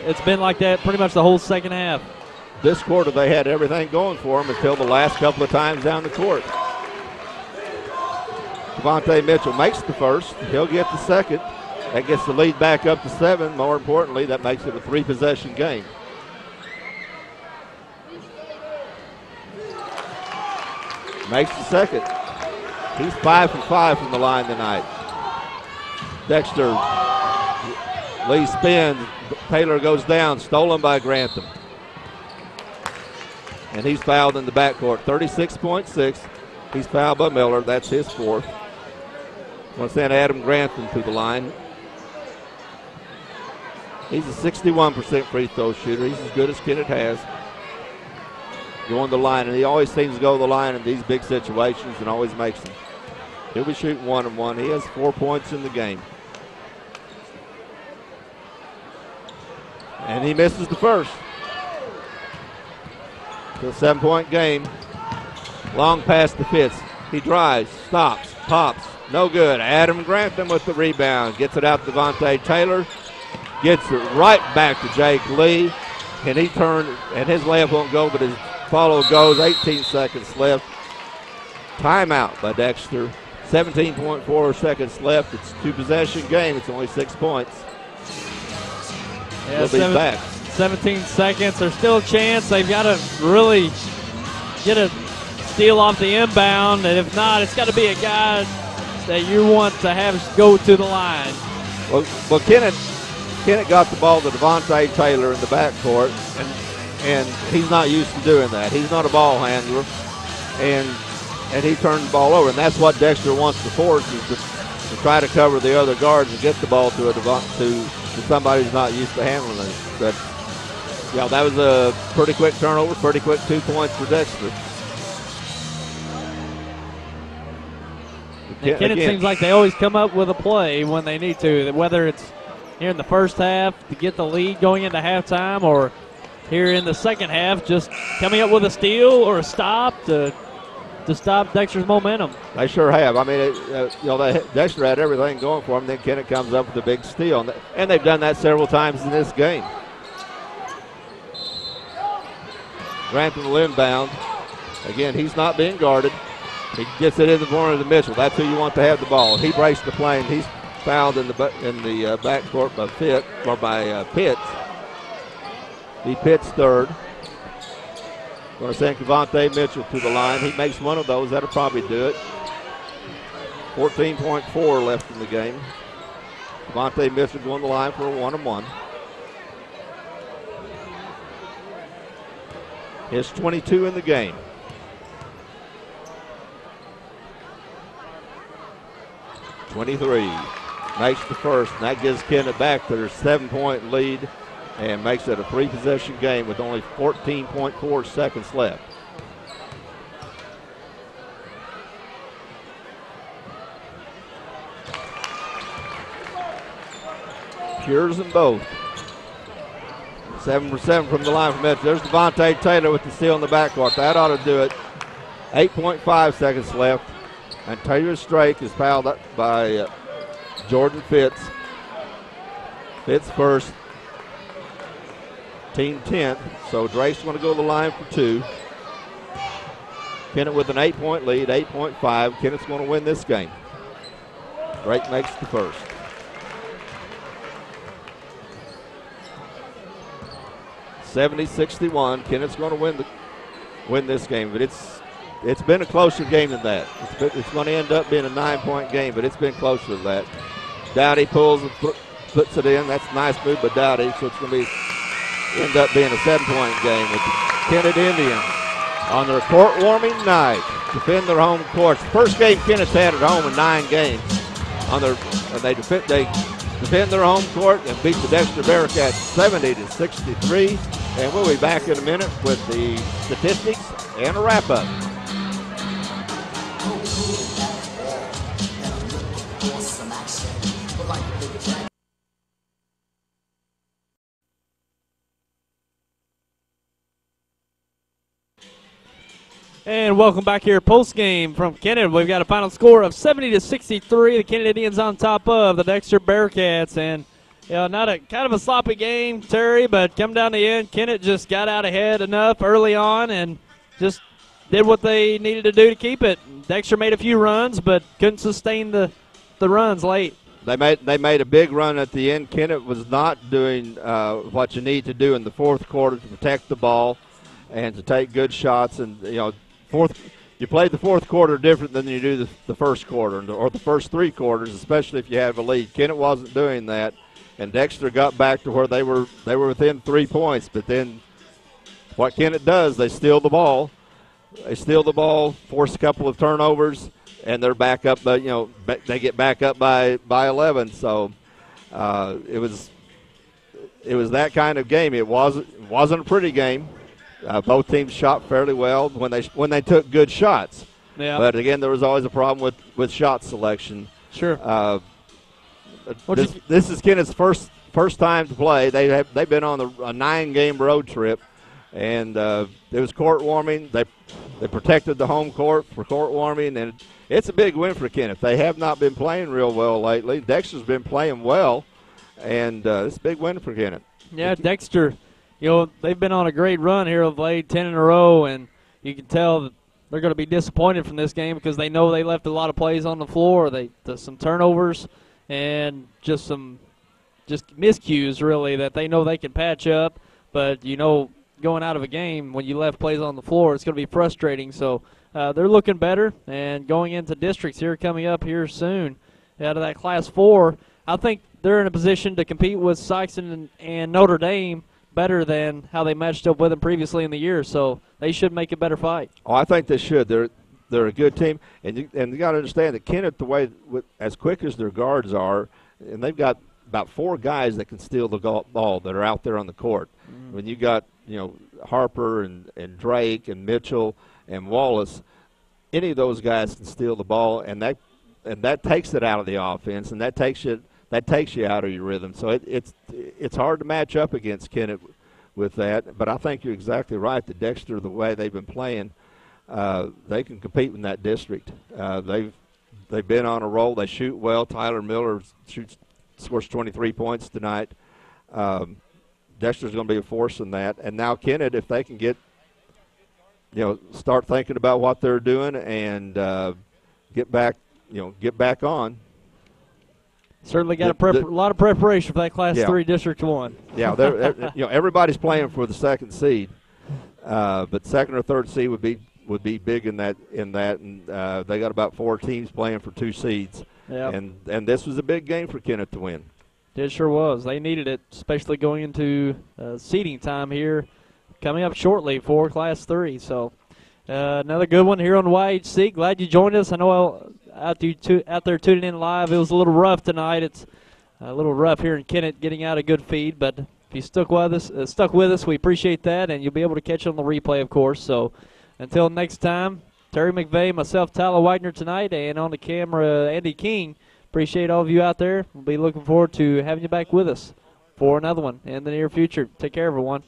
It's been like that pretty much the whole second half. This quarter, they had everything going for them until the last couple of times down the court. Devontae Mitchell makes the first. He'll get the second. That gets the lead back up to 7. More importantly, that makes it a 3-possession game. Makes the second. He's 5 for 5 from the line tonight. Dexter, Lee spins. Taylor goes down, stolen by Grantham. And he's fouled in the backcourt. 36.6. He's fouled by Miller. That's his 4th. Want to send Adam Grantham to the line. He's a 61% free throw shooter. He's as good as Kennett has. Going to the line, and he always seems to go to the line in these big situations and always makes them. He'll be shooting 1-and-1. He has 4 points in the game. And he misses the first. It's a 7-point game. Long pass to Fitz. He drives, stops, pops. No good. Adam Grantham with the rebound. Gets it out to Devontae Taylor. Gets it right back to Jake Lee. And he turned, and his layup won't go, but his follow goes. 18 seconds left. Timeout by Dexter. 17.4 seconds left. It's a 2-possession game. It's only 6 points. Yeah, we'll be back. 17 seconds. There's still a chance. They've got to really get a steal off the inbound. And if not, it's got to be a guy that you want to have go to the line. Well, Kennett got the ball to Devontae Taylor in the backcourt, and he's not used to doing that. He's not a ball handler, and he turned the ball over, and that's what Dexter wants to force, is to try to cover the other guards and get the ball to somebody who's not used to handling it. But yeah, that was a pretty quick turnover, pretty quick 2 points for Dexter. Kennett seems like they always come up with a play when they need to, whether it's here in the first half to get the lead going into halftime, or here in the second half just coming up with a steal or a stop to stop Dexter's momentum. They sure have. I mean, Dexter had everything going for him. Then Kennett comes up with a big steal, and they've done that several times in this game. Grantham will inbound. Again, he's not being guarded. He gets it in the corner to Mitchell. That's who you want to have the ball. He breaks the plane. He's fouled in the backcourt by Pitts. He Pitts third. Going to send Kevontae Mitchell to the line. He makes one of those. That'll probably do it. 14.4 left in the game. Kevontae Mitchell going to the line for a 1-on-1. His 22 in the game. 23. Makes the first, and that gives Kennett back to their 7-point lead and makes it a 3-possession game with only 14.4 seconds left. Pures in both. 7 for 7 from the line from Mitchell. There's Devontae Taylor with the steal in the backcourt. That ought to do it. 8.5 seconds left. And Taylor Strake is fouled up by Jordan Fitz. Fitz first. Team 10th. So Drake's going to go to the line for 2. Kennett with an 8-point lead, 8.5. Kennett's going to win this game. Drake makes the first. (70-61). Kennett's going to win this game, but it's been a closer game than that. It's going to end up being a 9-point game, but it's been closer than that. Dowdy pulls and puts it in. That's a nice move by Dowdy, so it's going to end up being a 7-point game with the Kennett Indians on their court warming night. Defend their home courts. First game Kennett's had at home in 9 games. They defend their home court and beat the Dexter Bearcats 70-63. And we'll be back in a minute with the statistics and a wrap-up. And welcome back here, post-game from Kennett. We've got a final score of 70-63. The Kennett Indians on top of the Dexter Bearcats. And not a kind of a sloppy game, Terry, but come down the end, Kennett just got out ahead enough early on and just did what they needed to do to keep it. Dexter made a few runs, but couldn't sustain the runs late. They made a big run at the end. Kennett was not doing what you need to do in the fourth quarter to protect the ball and to take good shots. And you play the fourth quarter different than you do the first quarter or the first 3 quarters, especially if you have a lead. Kennett wasn't doing that, and Dexter got back to where they were within 3 points. But then what Kennett does, they steal the ball. They steal the ball, force a couple of turnovers, and they're back up. But they get back up by 11. So it was that kind of game. It wasn't a pretty game. Both teams shot fairly well when they took good shots. Yeah. But again, there was always a problem with shot selection. Sure. This is Kennett's first time to play. They've been on a 9-game road trip, And it was court warming. They protected the home court for court warming, and it's a big win for Kennett. They have not been playing real well lately. Dexter's been playing well, and it's a big win for Kennett. Yeah, Dexter, they've been on a great run here of late, 10 in a row, and you can tell that they're going to be disappointed from this game because they know they left a lot of plays on the floor. Some turnovers and just miscues, really, that they know they can patch up. But, going out of a game when you left plays on the floor, it's going to be frustrating. So they're looking better, and going into districts here coming up here soon out of that Class 4, I think they're in a position to compete with Sykeston and Notre Dame better than how they matched up with them previously in the year. So they should make a better fight. Oh, I think they should. They're a good team, and you got to understand that Kennett, as quick as their guards are, and they've got about 4 guys that can steal the ball that are out there on the court. When you got Harper and Drake and Mitchell and Wallace, any of those guys can steal the ball, and that takes it out of the offense, and that takes you out of your rhythm. So it's hard to match up against Kennett with that. But I think you're exactly right. The Dexter, the way they've been playing, they can compete in that district. They've been on a roll. They shoot well. Tyler Miller scores 23 points tonight. Dexter's going to be a force in that. And now Kennett, if they can start thinking about what they're doing and get back on. Certainly got a lot of preparation for that Class 3 District 1. Yeah, everybody's playing for the second seed, but second or third seed would be big in that, and they got about 4 teams playing for 2 seeds. Yeah. And this was a big game for Kennett to win. It sure was. They needed it, especially going into seeding time here, coming up shortly for Class 3. So another good one here on YHC. Glad you joined us. I know out there tuning in live, it was a little rough tonight. It's a little rough here in Kennett getting out a good feed, but if you stuck with us, we appreciate that, and you'll be able to catch it on the replay, of course. So until next time, Terry McVeigh, myself, Tyler Widener tonight, and on the camera, Andy King. Appreciate all of you out there. We'll be looking forward to having you back with us for another one in the near future. Take care, everyone.